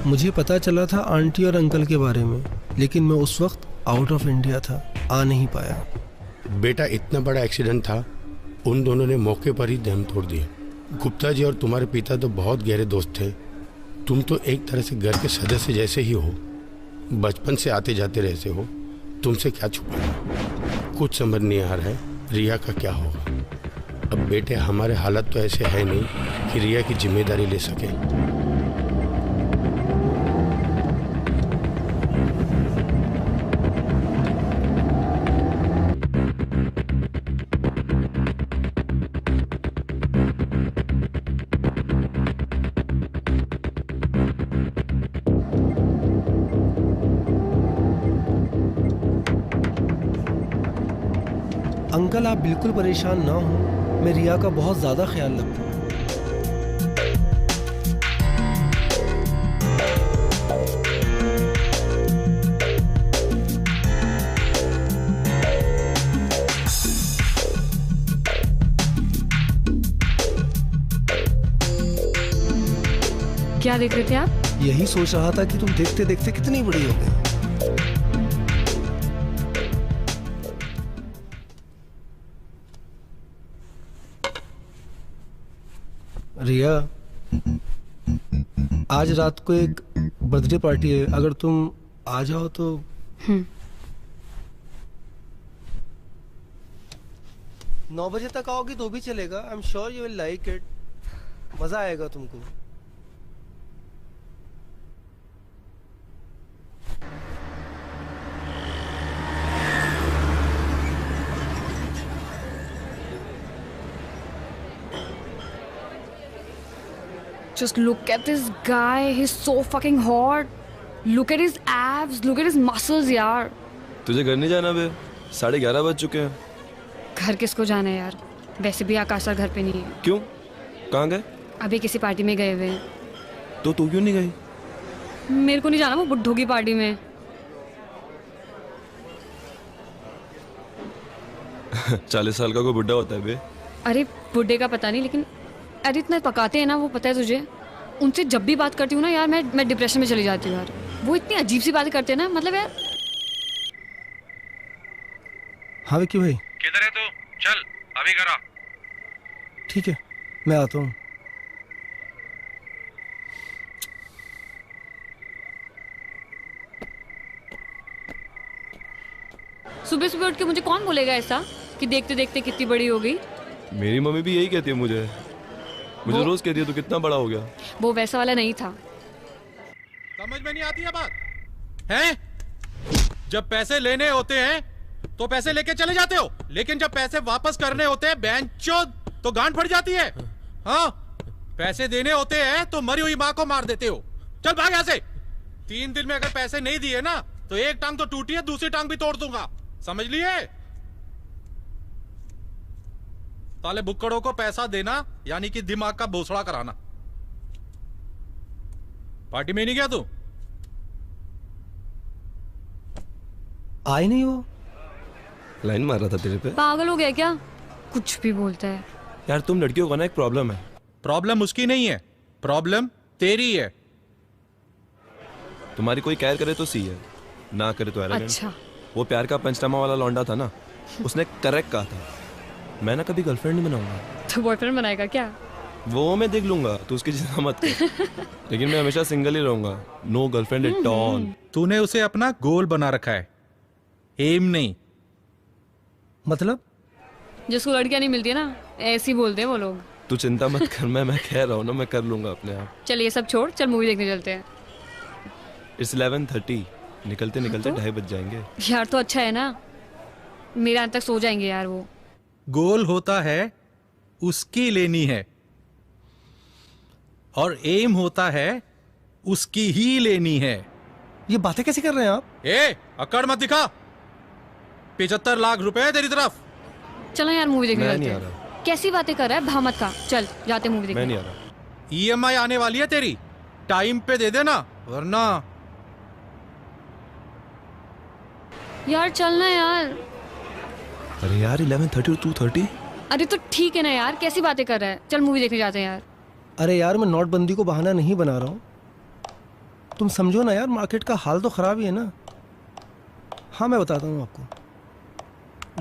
मुझे पता चला था आंटी और अंकल के बारे में, लेकिन मैं उस वक्त आउट ऑफ इंडिया था, आ नहीं पाया। बेटा इतना बड़ा एक्सीडेंट था, उन दोनों ने मौके पर ही दम तोड़ दिया। गुप्ता जी और तुम्हारे पिता तो बहुत गहरे दोस्त थे। तुम तो एक तरह से घर के सदस्य जैसे ही हो, बचपन से आते जाते रहते हो, तुमसे क्या छुपाना। कुछ समझ नहीं आ रहा है रिया का क्या होगा। अब बेटे हमारे हालत तो ऐसे है नहीं कि रिया की जिम्मेदारी ले सके। अंकल आप बिल्कुल परेशान ना हो, मैं रिया का बहुत ज़्यादा ख्याल रखता हूँ। क्या देख रहे थे आप? यही सोच रहा था कि तुम देखते देखते कितनी बड़ी हो गई। रिया, आज रात को एक बर्थडे पार्टी है, अगर तुम आ जाओ तो। 9 बजे तक आओगी तो भी चलेगा। I am sure you will like it, मजा आएगा तुमको। Just look at this guy, he's so fucking hot. Look at his abs, look at his muscles यार। तुझे घर नहीं जाना बे? 11:30 बज चुके हैं। घर किसको जाना है यार? वैसे भी आकाश सर घर पे नहीं है। क्यों? कहाँ गए? अभी किसी पार्टी में गए हुए हैं। तो तू क्यों नहीं गई? मेरे को नहीं जाना वो बुड्ढों की पार्टी में। 40 साल का कोई बुड्ढा होता है बे? अरे बुड्ढे का पता नहीं, लेकिन अरे इतना पकाते हैं ना, वो पता है तुझे? उनसे जब भी बात करती हूँ ना यार, मैं डिप्रेशन में चली जाती हूँ यार। वो इतनी अजीब सी बातें करते हैं ना, मतलब यार। हाँ विक्की भाई, किधर है तू? चल अभी करा। ठीक है मैं आता हूँ। सुबह सुबह उठ के मुझे कौन बोलेगा ऐसा कि देखते देखते कितनी बड़ी हो गई? मेरी मम्मी भी यही कहती है मुझे रोज कहती है तू कितना बड़ा हो गया। वो वैसा वाला नहीं था। समझ में नहीं आती है बात हैं? जब पैसे लेने होते हैं तो पैसे लेके चले जाते हो, लेकिन जब पैसे वापस करने होते हैं बेंचोद तो गांड फट जाती है। हाँ, पैसे देने होते हैं तो मरी हुई माँ को मार देते हो। चल भाग यहाँ से। 3 दिन में अगर पैसे नहीं दिए ना तो एक टांग तो टूटी है, दूसरी टांग भी तोड़ दूंगा, समझ लिए? साले बुक्कड़ों को पैसा देना यानी कि दिमाग का भोसड़ा कराना। पार्टी में नहीं गया तू? आए नहीं वो? लाइन मार रहा था तेरे पे। पागल हो गया क्या? कुछ भी बोलता है यार। तुम लड़कियों को ना एक प्रॉब्लम है। प्रॉब्लम उसकी नहीं है, प्रॉब्लम तेरी है। तुम्हारी कोई केयर करे तो सी है, ना करे तो एरोगेंट। अच्छा। वो प्यार का पंचनामा वाला लौंडा था ना, उसने करेक्ट कहा था, मैं ना कभी गर्लफ्रेंड नहीं बनाऊंगा। तो बॉयफ्रेंड बनाएगा क्या? वो मैं देख लूंगा, तू उसकी चिंता मत कर। लेकिन मैं हमेशा सिंगल ही रहूंगा, नो गर्लफ्रेंड एट ऑल। तूने उसे अपना गोल बना रखा है, एम नहीं। मतलब? जिसको लड़कियां नहीं मिलती है ना, ऐसे ही बोलते हैं वो लोग। तू चिंता मत कर, मैं कह रहा हूँ ना, मैं कर लूंगा अपने आप। चल ये सब छोड़, चल मूवी देखने चलते हैं। इट्स 11:30, निकलते निकलते 2:30 बज जाएंगे। यार तो अच्छा है ना, मेरे अंत तक सो जाएंगे यार वो। गोल होता है उसकी लेनी है और एम होता है उसकी ही लेनी है। ये बातें कैसे कर रहे हैं आप? ए, अकड़ मत दिखा। 75 लाख रुपए तेरी तरफ। चलो यार मूवी देखने मैं चलते नहीं आ हैं। रहा। कैसी बातें कर रहा है भामत का? चल जाते मूवी देखने। मैं नहीं आ रहा। EMI आने वाली है तेरी, टाइम पे दे देना वरना। यार चलना यार। अरे यार 11:30 और 2:30। अरे तो ठीक है ना यार, कैसी बातें कर रहा है? चल मूवी देखने जाते हैं यार। अरे यार मैं नोटबंदी को बहाना नहीं बना रहा हूँ, तुम समझो ना यार, मार्केट का हाल तो ख़राब ही है ना। हाँ मैं बताता हूँ आपको।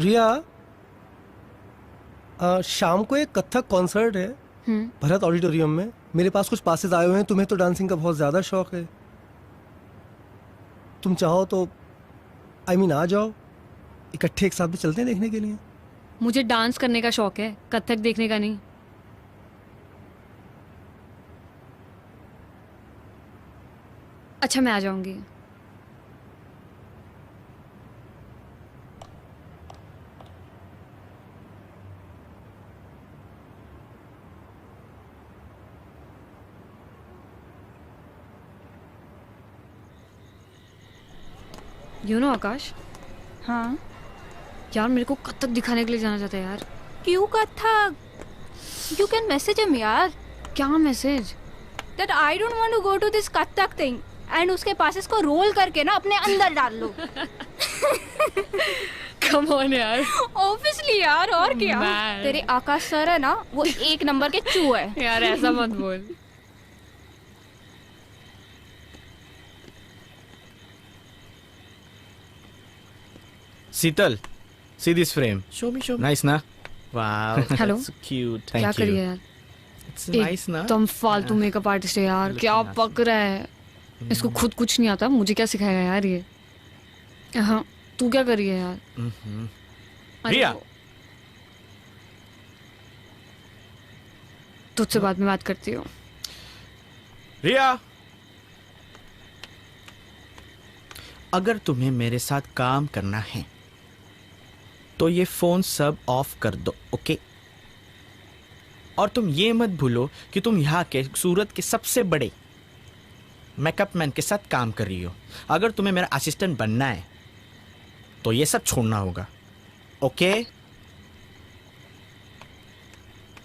रिया, शाम को एक कथक कॉन्सर्ट है भरत ऑडिटोरियम में। मेरे पास कुछ पासेस आए हुए हैं। तुम्हें तो डांसिंग का बहुत ज़्यादा शौक है, तुम चाहो तो आ जाओ, इकट्ठे एक साथ में चलते हैं देखने के लिए। मुझे डांस करने का शौक है, कथक देखने का नहीं। अच्छा मैं आ जाऊंगी। आकाश। हाँ यार मेरे को कथक दिखाने के लिए जाना चाहता है यार। क्यों Kathak? You can message him यार। क्या message? That I don't want to go to this Kathak thing and उसके पासेस को रोल करके ना अपने अंदर डाल लो। कम ऑन यार। ऑब्वियसली यार, और क्या। Man. तेरे आकाश सर है ना, वो एक नंबर के चू है। यार ऐसा मत बोल। Sital, see this frame. Show me. Nice, na? Wow, Hello? that's so cute. क्या Thank करिए you. यार? It's nice, na? एकदम फालतू मेकअप आर्टिस्ट है यार। Looking क्या awesome. पक रहा है। इसको खुद कुछ नहीं आता, मुझे क्या सिखाएगा यार ये। हाँ तू क्या कर रही है यार? अरे रिया। वो- तुझसे बाद में बात करती हूँ। रिया, अगर तुम्हें मेरे साथ काम करना है तो ये फोन सब ऑफ कर दो, ओके? और तुम ये मत भूलो कि तुम यहाँ के सूरत के सबसे बड़े मेकअप मैन के साथ काम कर रही हो। अगर तुम्हें मेरा असिस्टेंट बनना है तो ये सब छोड़ना होगा, ओके?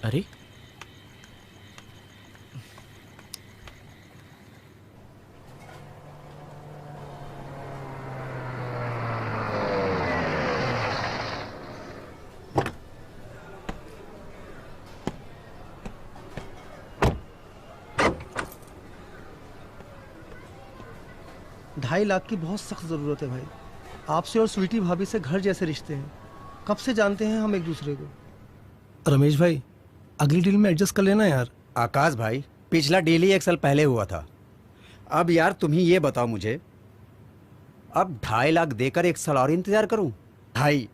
अरे ढाई लाख की बहुत सख्त ज़रूरत है भाई। आपसे और स्वीटी भाभी से घर जैसे रिश्ते हैं, कब से जानते हैं हम एक दूसरे को। रमेश भाई, अगली डील में एडजस्ट कर लेना यार। आकाश भाई, पिछला डील ही 1 साल पहले हुआ था। अब यार तुम ही ये बताओ मुझे, अब 2.5 लाख देकर 1 साल और इंतजार करूं? भाई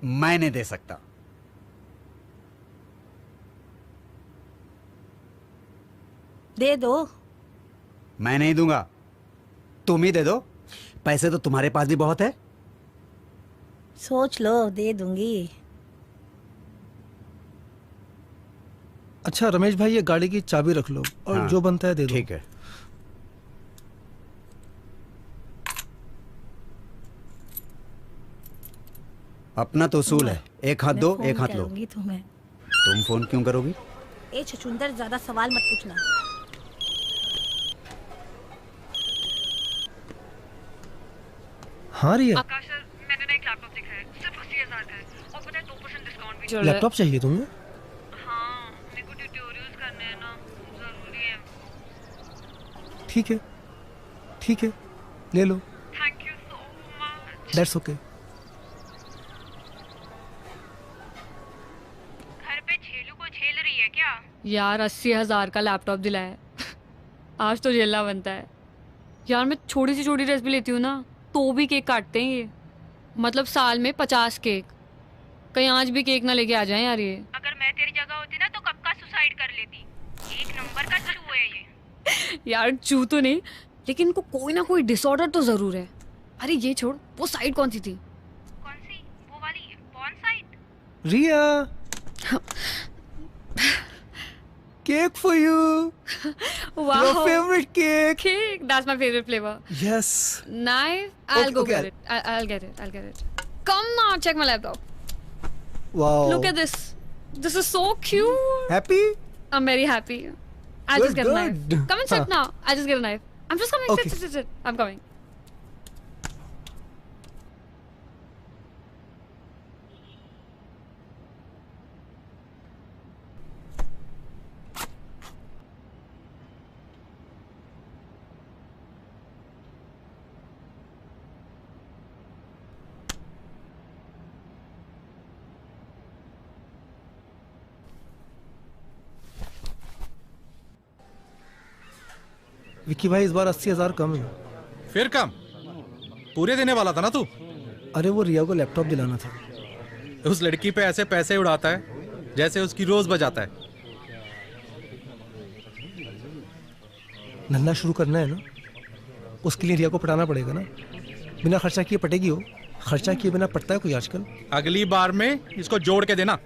मैं नहीं दे सकता। दे दो। मैं नहीं दूंगा, तुम ही दे दो। पैसे तो तुम्हारे पास भी बहुत है। सोच लो, दे दूंगी। अच्छा रमेश भाई, ये गाड़ी की चाबी रख लो और हाँ, जो बनता है दे दो। ठीक है। अपना तो उसूल है, एक हाथ दो एक हाथ लो। करूंगी तुम्हें। तुम फोन क्यों करोगी? ए छछुंदर, ज्यादा सवाल मत पूछना। हाँ रिया, आकाश सर, मैंने ना एक लैपटॉप देखा है, सिर्फ 80,000 का है और पता है 2% डिस्काउंट भी चल रहा है। लैपटॉप चाहिए तुम्हें? हाँ, मेरे को ट्यूटोरियल्स करने हैं ना, जरूरी है। ठीक है, ठीक है, ले लो। Thank you so much. That's okay. घर पे छेलू को झेल रही है क्या? यार 80,000 का लैपटॉप दिलाया है। आज तो झेलना बनता है यार। मैं छोटी सी छोटी ड्रेस भी लेती हूँ ना, तो भी केक काटते हैं ये। मतलब साल में 50 केक। कहीं आज भी केक ना लेके आ जाएं यार ये। अगर मैं तेरी जगह होती ना तो कब का सुसाइड कर लेती। एक नंबर का चू है ये। यार चू तो नहीं, लेकिन इनको कोई ना कोई डिसऑर्डर तो जरूर है। अरे ये छोड़, वो साइड कौन सी थी? कौन सी? वो वाली porn site? Riya, cake for you. Wow. Your favorite cake. Cake. That's my favorite flavor. Yes. Knife. I'll Okay, go okay. get it. I'll get it. I'll get it. Come now, check my laptop. Wow. Look at this. This is so cute. Happy? I'm very happy. I'll Good, just get a knife. good. Come and sit Huh. now. I'll just get a knife. I'm just coming. Okay. Sit. I'm coming. Vicky भाई इस बार 80,000 कम है। फिर कम? पूरे देने वाला था ना तू? अरे वो रिया को लैपटॉप दिलाना था। उस लड़की पे ऐसे पैसे उड़ाता है जैसे उसकी रोज बजाता है। धंधा शुरू करना है ना, उसके लिए रिया को पटाना पड़ेगा ना। बिना खर्चा किए पटेगी हो, खर्चा किए बिना पटता है कोई आजकल? अगली बार में इसको जोड़ के देना।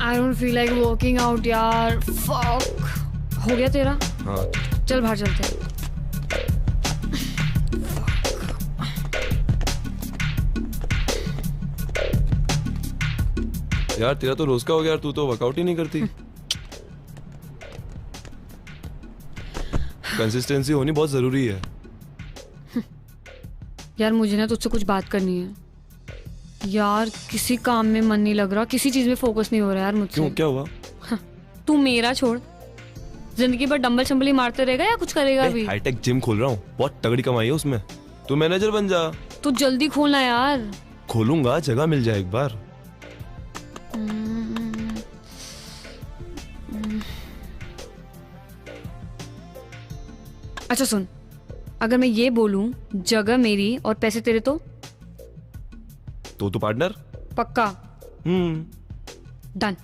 I don't feel like working out यार। फक। हो गया तेरा? हाँ चल बाहर चलते हैं। यार तेरा तो रोज का हो गया यार, तू तो वर्कआउट ही नहीं करती। कंसिस्टेंसी होनी बहुत जरूरी है। यार मुझे ना तुझसे कुछ बात करनी है यार। किसी काम में मन नहीं लग रहा, किसी चीज में फोकस नहीं हो रहा यार मुझसे। क्यों, क्या हुआ? तू मेरा छोड़, जिंदगी भर डंबल शंबल मारते रहेगा या कुछ करेगा भी? हाईटेक जिम खोल रहा हूँ, बहुत तगड़ी कमाई है उसमें। तू मैनेजर बन जा। तू जल्दी खोलना यार। खोलूंगा, जगह मिल जाए एक बार। अच्छा सुन, अगर मैं ये बोलूं जगह मेरी और पैसे तेरे तो पार्टनर पक्का? डन।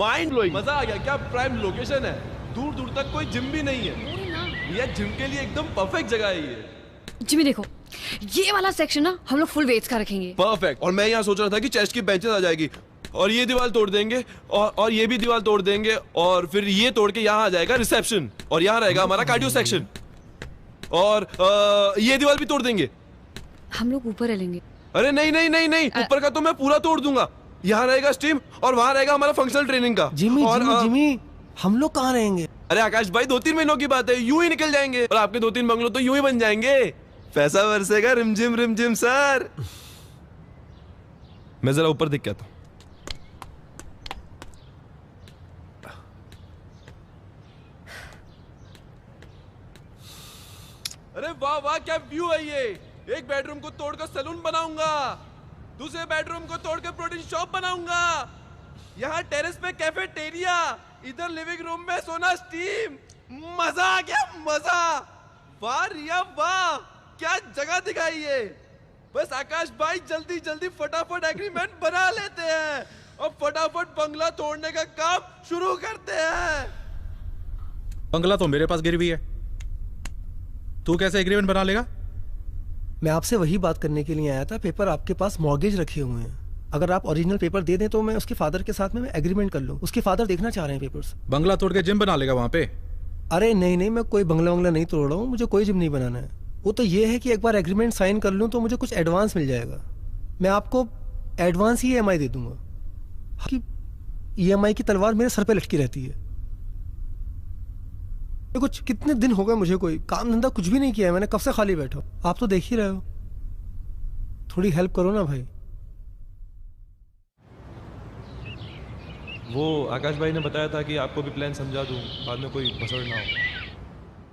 माइंड ब्लोइंग, मजा आ गया। क्या प्राइम लोकेशन है, दूर दूर तक कोई जिम भी नहीं है। ये जिम के लिए एकदम परफेक्ट जगह है ये। जिमी देखो, ये वाला सेक्शन ना हम लोग फुल वेट्स का रखेंगे। परफेक्ट। और मैं यहाँ सोच रहा था कि चेस्ट की बेंचेस आ जाएगी और ये दीवार तोड़ देंगे और ये भी दीवार तोड़ देंगे और फिर ये तोड़ के यहाँ आ जाएगा रिसेप्शन और यहाँ रहेगा हमारा कार्डियो सेक्शन और ये दीवार भी तोड़ देंगे। हम लोग ऊपर रहेंगे। अरे नहीं नहीं नहीं नहीं, ऊपर का तो मैं पूरा तोड़ दूंगा। यहाँ रहेगा स्टीम और वहाँ रहेगा हमारा फंक्शनल ट्रेनिंग का। जिमी और जिमी हम लोग कहाँ रहेंगे? अरे आकाश भाई, 2-3 महीनों की बात है, यूं ही निकल जाएंगे और आपके 2-3 बंगलो तो यूं ही बन जाएंगे। पैसा बरसेगा रिमझिम सर। मैं जरा ऊपर दिख के आता हूं। अरे वाह वाह, क्या व्यू है ये। एक बेडरूम को तोड़कर सैलून बनाऊंगा, दूसरे बेडरूम को तोड़कर प्रोटीन शॉप बनाऊंगा, यहाँ टेरेस पे कैफेटेरिया, इधर लिविंग रूम में सोना स्टीम। मजा आ गया, मजा। वाह रिया वाह, क्या जगह दिखाई है। बस आकाश भाई जल्दी जल्दी फटाफट एग्रीमेंट बना लेते हैं और फटाफट बंगला तोड़ने का काम शुरू करते हैं। बंगला तो मेरे पास गिरवी है, तू कैसे एग्रीमेंट बना लेगा? मैं आपसे वही बात करने के लिए आया था। पेपर आपके पास मॉर्गेज रखे हुए हैं, अगर आप ओरिजिनल पेपर दे दें तो मैं उसके फादर के साथ में एग्रीमेंट कर लूँ। उसके फादर देखना चाह रहे हैं पेपर्स। बंगला तोड़ के जिम बना लेगा वहां पे? अरे नहीं नहीं, मैं कोई बंगला वंगला नहीं तोड़ रहा हूँ, मुझे कोई जिम नहीं बनाना है। वो तो ये है कि एक बार एग्रीमेंट साइन कर लूँ तो मुझे कुछ एडवांस मिल जाएगा। मैं आपको एडवांस ही EMI दे दूंगा कि EMI की तलवार मेरे सर पे लटकी रहती है। कुछ कितने दिन हो गए मुझे कोई काम धंधा कुछ भी नहीं किया है, मैंने कब से खाली बैठा हूँ। आप तो देख ही रहे हो, थोड़ी हेल्प करो ना भाई। वो आकाश भाई ने बताया था कि आपको भी प्लान समझा दूं, बाद में कोई भसड़ ना हो।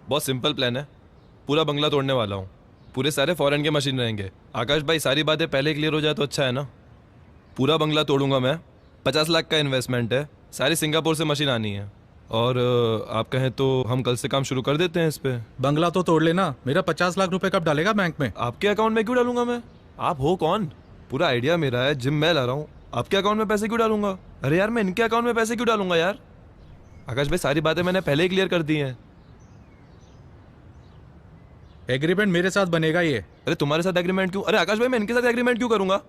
बहुत सिंपल प्लान है, पूरा बंगला तोड़ने वाला हूँ, पूरे सारे फॉरेन के मशीन रहेंगे। आकाश भाई सारी बातें पहले क्लियर हो जाए तो अच्छा है ना। पूरा बंगला तोड़ूंगा मैं, 50 लाख का इन्वेस्टमेंट है, सारी सिंगापुर से मशीन आनी है और आप कहें तो हम कल से काम शुरू कर देते हैं इस पे। बंगला तो तोड़ लेना, मेरा 50 लाख रुपए कब डालेगा बैंक में? आपके अकाउंट में क्यों डालूंगा मैं? आप हो कौन? पूरा आइडिया मेरा है, जिम मैं ला रहा हूँ, आपके अकाउंट में पैसे क्यों डालूंगा? अरे यार मैं इनके अकाउंट में पैसे क्यों डालूंगा यार? आकाश भाई सारी बातें मैंने पहले ही क्लियर कर दी हैं। एग्रीमेंट मेरे साथ बनेगा ये। अरे तुम्हारे साथ एग्रीमेंट क्यों? अरे आकाश भाई मैं इनके साथ एग्रीमेंट क्यों करूंगा?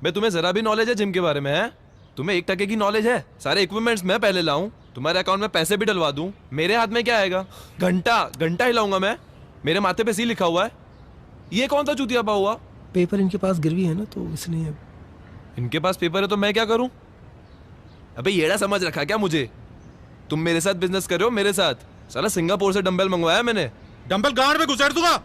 मैं तुम्हें जरा भी नॉलेज है जिम के बारे में? है तुम्हें 1% की नॉलेज है? सारे इक्विपमेंट्स मैं पहले लाऊं, तुम्हारे अकाउंट में पैसे भी डलवा दूं, मेरे हाथ में क्या आएगा? घंटा हिलाऊंगा मैं, मेरे माथे पे सी लिखा हुआ है। ये कौन सा चूतिया पा हुआ? पेपर इनके पास गिरवी है ना, तो इसलिए। इनके पास पेपर है तो मैं क्या करूं? अबे येड़ा समझ रखा क्या मुझे? तुम मेरे साथ बिजनेस कर रहे हो, मेरे साथ। साला सिंगापुर से डंबल मंगवाया मैंने। डंबल गांड में घुसेड़ दूंगा।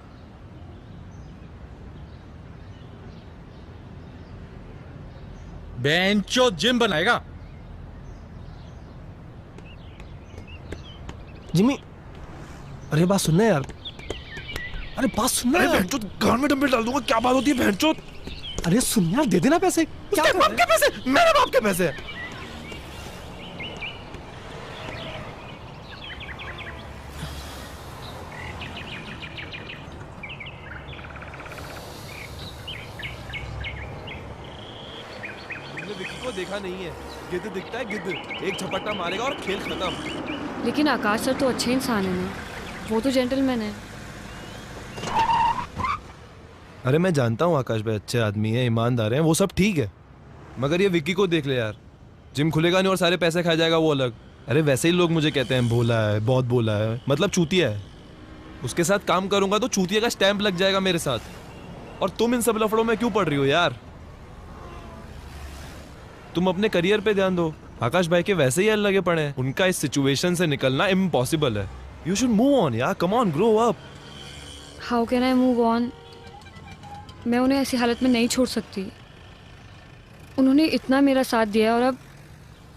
बेंचो जिम बनाएगा। जिमी, अरे बात सुनना यार, अरे बात सुनना अरे यार। बहनचोद गान में डंबल डाल दूंगा, क्या बात होती है बहनचोद? अरे सुन यार, दे देना पैसे। क्या उसके कर बाप रहे के पैसे, मेरे बाप के पैसे। तुमने विक्की को देखा नहीं है, गिद्ध दिखता है गिद्ध, एक झपट्टा मारेगा और खेल खत्म। लेकिन आकाश सर तो अच्छे इंसान है ना, वो तो जेंटलमैन है। अरे मैं जानता हूँ आकाश भाई अच्छे आदमी है, ईमानदार हैं, वो सब ठीक है, मगर ये विक्की को देख ले यार, जिम खुलेगा नहीं और सारे पैसे खा जाएगा वो अलग। अरे वैसे ही लोग मुझे कहते हैं भोला है, बहुत भोला है, मतलब चूतिया है। उसके साथ काम करूंगा तो चूतिया का स्टैंप लग जाएगा मेरे साथ। और तुम इन सब लफड़ों में क्यों पड़ रही हो यार? तुम अपने करियर पे ध्यान दो। आकाश भाई के वैसे ही लगे पड़े हैं, उनका इस सिचुएशन से निकलना इम्पॉसिबल है। यू शुड मूव ऑन यार, come on, grow up. How can I move on? मैं उन्हें ऐसी हालत में नहीं छोड़ सकती। उन्होंने इतना मेरा साथ दिया और अब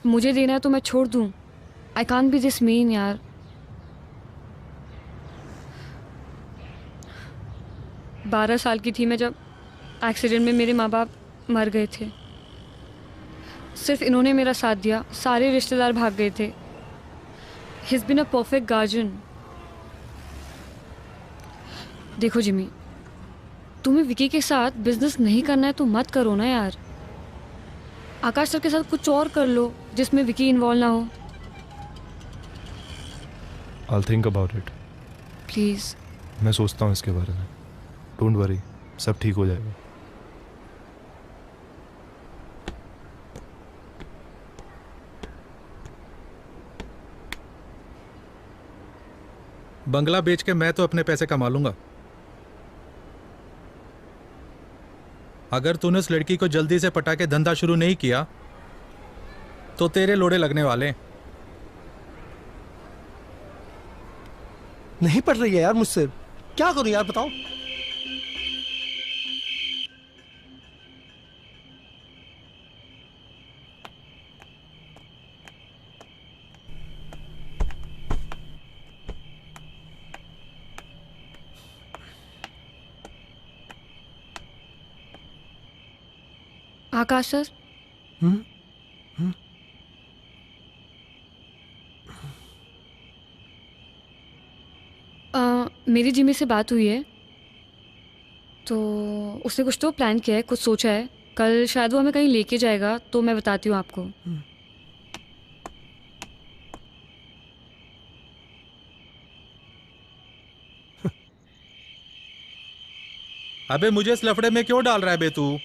मुझे देना है तो मैं छोड़ दूं? I can't be this mean यार। बारह साल की थी मैं जब एक्सीडेंट में मेरे माँ बाप मर गए थे। सिर्फ इन्होंने मेरा साथ दिया, सारे रिश्तेदार भाग गए थे। He is been a perfect guardian. देखो जिमी, तुम्हें विकी के साथ बिजनेस नहीं करना है तो मत करो ना यार। आकाश सर के साथ कुछ और कर लो जिसमें विकी इन्वॉल्व ना हो। I'll think about it. Please. मैं सोचता हूँ इसके बारे में। डोंट वरी, सब ठीक हो जाएगा। बंगला बेच के मैं तो अपने पैसे कमा लूंगा। अगर तूने उस लड़की को जल्दी से पटा के धंधा शुरू नहीं किया तो तेरे लोड़े लगने वाले हैं। नहीं पड़ रही है यार मुझसे, क्या करूं यार बताओ। आकाश सर, मेरी जिमी से बात हुई है तो उसने कुछ तो प्लान किया है, कुछ सोचा है। कल शायद वो हमें कहीं लेके जाएगा, तो मैं बताती हूँ आपको। अबे मुझे इस लफड़े में क्यों डाल रहा है बे तू?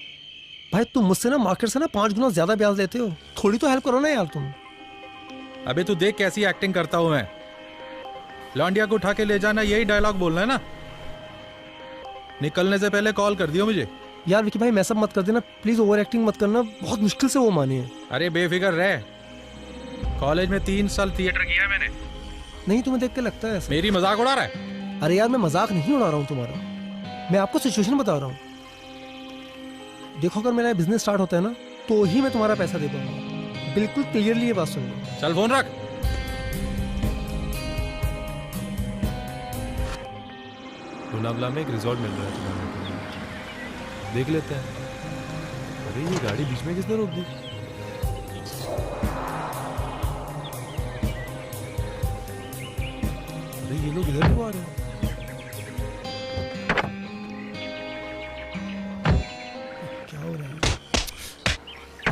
भाई तुम मुझसे ना मार्केट से ना 5 गुना ज्यादा ब्याज लेते हो, थोड़ी तो हेल्प करो ना यार तुम। अबे तू देख कैसी एक्टिंग करता हूं मैं। लौंडिया को उठा के ले जाना, यही डायलॉग बोलना है ना? निकलने से पहले कॉल कर दियो मुझे। यार विकी भाई मैसअप मत कर देना प्लीज, ओवर एक्टिंग मत करना, बहुत मुश्किल से वो मानी है। अरे बेफिक्र रह, कॉलेज में 3 साल थिएटर किया है मैंने। नहीं तुम्हें देख के लगता है ऐसा। मेरी मजाक उड़ा रहा है? अरे यार मैं मजाक नहीं उड़ा रहा हूँ तुम्हारा, मैं आपको सिचुएशन बता रहा हूँ। देखो अगर मेरा बिजनेस स्टार्ट होता है ना तो ही मैं तुम्हारा पैसा दे पाऊंगा, बिल्कुल क्लियरली ये बात सुन लो। चल फोन रख। लोनावला में एक रिजॉर्ट मिल रहा है तुम्हारे, देख लेते हैं। अरे ये गाड़ी बीच में किसने रोक दी? अरे ये लोग इधर क्यों आ रहे हैं? क्या हो रहा है?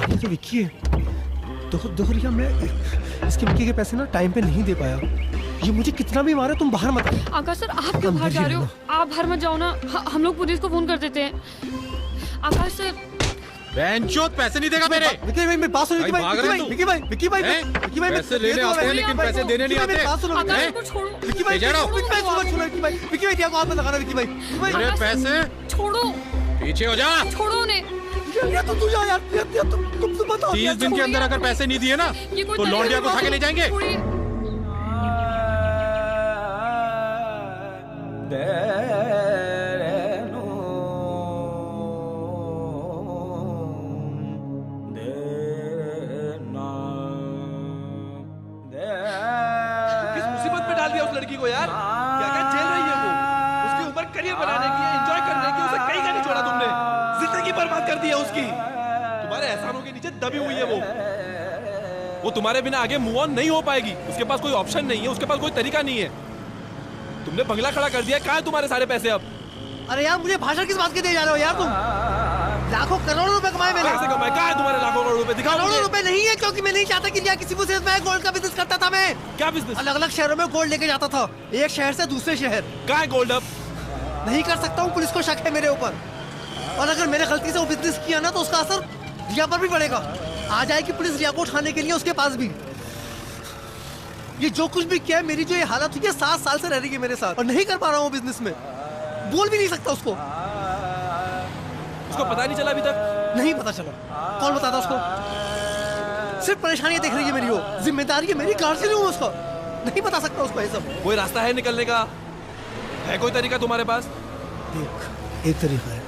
ये तो विक्की है। देखो देखो रिया, मैं इसके विक्की के पैसे ना टाइम पे नहीं दे पाया। ये मुझे कितना भी मारे, तुम बाहर मत आओ। आकाश सर आप क्यों बाहर जा रहे हो? आप बाहर मत जाओ ना, हम लोग पुलिस को फोन कर देते हैं। आकाश सर, बेंचोद पैसे नहीं देगा मेरे। विक्की भाई मेरी बात सुनो। विक्की भाई पैसे लेने आते हैं लेकिन पैसे देने नहीं आते। आकाश सर को छोड़ो। विक्की भाई ध्यान को हाथ में लगाना। विक्की भाई मेरे पैसे छोड़ो, पीछे हो जा। छोड़ो उन्हें। तू जा यार, तुम बताओ। 30 दिन के अंदर अगर पैसे नहीं दिए ना तो लौंडिया को उठा के ले जाएंगे। किस मुसीबत में डाल दिया उस लड़की को यार? क्या क्या झेल रही है वो? उसकी उम्र करियर बर्बाद कर दी है उसकी। तुम्हारे एहसानों के नीचे दबी हुई है वो तुम्हारे बिना आगे मूव ऑन नहीं हो पाएगी। उसके पास कोई ऑप्शन नहीं है, उसके पास कोई तरीका नहीं है। तुमने बंगला खड़ा कर दिया, कहाँ है तुम्हारे सारे पैसे अब? अरे यार मुझे भाषण किस बात के दे जा रहे हो यार तुम? लाखों करोड़ों रुपए कमाए मैंने। कैसे कमाए? कहाँ है तुम्हारे लाखों करोड़ रुपए? दिखाओ। करोड़ों रुपए नहीं है, क्योंकि मैं नहीं चाहता कि रिया किसी को सिर्फ मैं गोल्ड का बिजनेस करता था। मैं क्या बिजनेस? अलग अलग शहरों में गोल्ड लेके जाता था, एक शहर से दूसरे शहर। कहाँ है गोल्ड अब? नहीं कर सकता हूँ, पुलिस को शक है मेरे ऊपर। और अगर मैंने गलती से वो बिजनेस किया ना तो उसका असर रिया पर भी पड़ेगा। आ जाएगी पुलिस रिया को उठाने के लिए उसके पास भी। ये जो कुछ भी किया है, मेरी जो ये हालत हुई है, 7 साल से रह रही है मेरे साथ और नहीं कर पा रहा हूँ बिजनेस में। बोल भी नहीं सकता उसको पता नहीं चला अभी तक? नहीं पता चला। कौन बताता उसको? सिर्फ परेशानियां देख रही है मेरी वो। जिम्मेदारी है मेरी, कार से नहीं हूँ उसको। नहीं बता सकता उसको ये सब। कोई रास्ता है निकलने का? है कोई तरीका तुम्हारे पास? देख, एक तरीका है,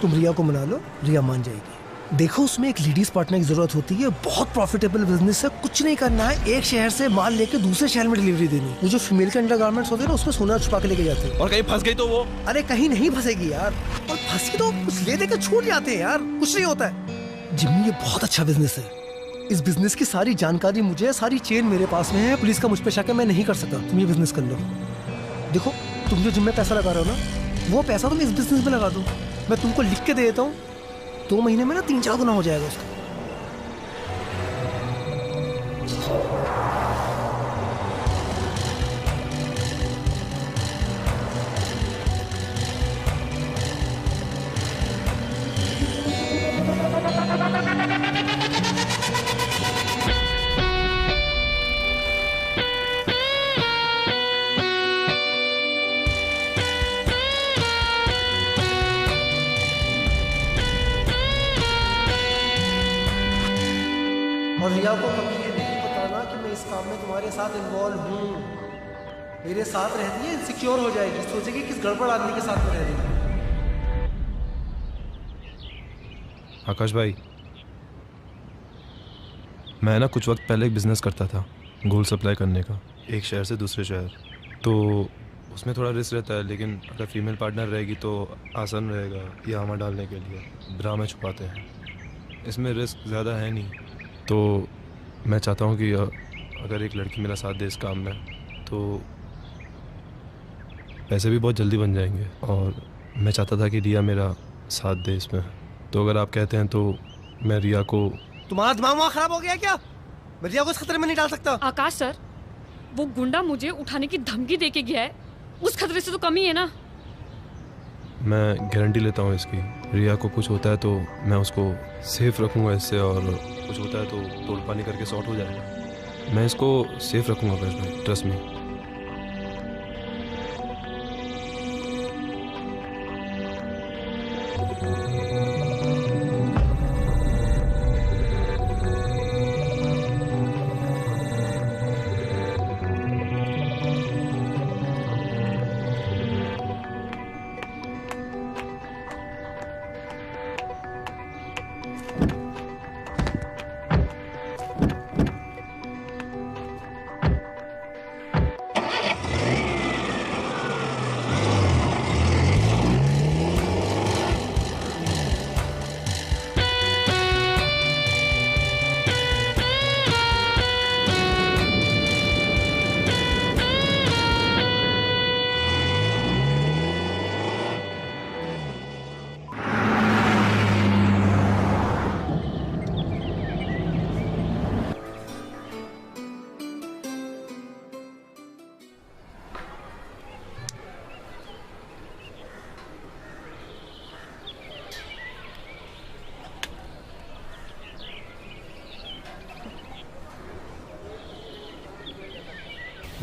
तुम रिया को मना लो, रिया मान जाएगी। देखो उसमें एक लेडीज पार्टनर की जरूरत होती है। बहुत प्रॉफिटेबल बिजनेस है, कुछ नहीं करना है, एक शहर से माल लेके दूसरे शहर में डिलीवरी देनी। वो जो फीमेल के अंडरगारमेंट्स होते हैं ना, उसमें सोना छुपा के लेके जाते हैं। और कहीं फंस गई तो वो? अरे कहीं नहीं फंसेगी यार, और फंसी तो कुछ ले दे के छूट जाते हैं यार, कुछ नहीं होता है। जिम्मी ये बहुत अच्छा बिजनेस है। इस बिजनेस की सारी जानकारी मुझे है, सारी चेन मेरे पास में है। पुलिस का मुझ पे शक है, मैं नहीं कर सकता। तुम ये बिजनेस कर लो। देखो तुम जो जिम में पैसा लगा रहे हो ना, वो पैसा तुम इस बिजनेस में लगा दो। मैं तुमको लिख के दे देता हूँ, 2 महीने में ना 3-4 गुना हो जाएगा उसका। और रिया को कभी ये नहीं बताना कि मैं इस काम में तुम्हारे साथ इन्वॉल्व हूँ। मेरे साथ रहती है, इनसिक्योर हो जाएगी, सोचेगी किस गड़बड़ आदमी के साथ में रह रही है। आकाश भाई, मैं ना कुछ वक्त पहले एक बिजनेस करता था गोल्ड सप्लाई करने का, एक शहर से दूसरे शहर। तो उसमें थोड़ा रिस्क रहता है, लेकिन अगर फीमेल पार्टनर रहेगी तो आसान रहेगा ये आमा डालने के लिए। ब्रा में छुपाते हैं, इसमें रिस्क ज़्यादा है नहीं। तो मैं चाहता हूँ कि अगर एक लड़की मेरा साथ दे इस काम में तो पैसे भी बहुत जल्दी बन जाएंगे। और मैं चाहता था कि रिया मेरा साथ दे इसमें। तो अगर आप कहते हैं तो मैं रिया को... तुम्हारा दिमाग वहाँ खराब हो गया क्या? मैं रिया को इस खतरे में नहीं डाल सकता। आकाश सर, वो गुंडा मुझे उठाने की धमकी देके गया है, उस खतरे से तो कम ही है ना। मैं गारंटी लेता हूँ इसकी, रिया को कुछ होता है तो मैं उसको सेफ रखूँगा इससे, और कुछ होता है तो तोड़ पानी करके सॉर्ट हो जाएगा। मैं इसको सेफ रखूँगा आकाश भाई, ट्रस्ट मी।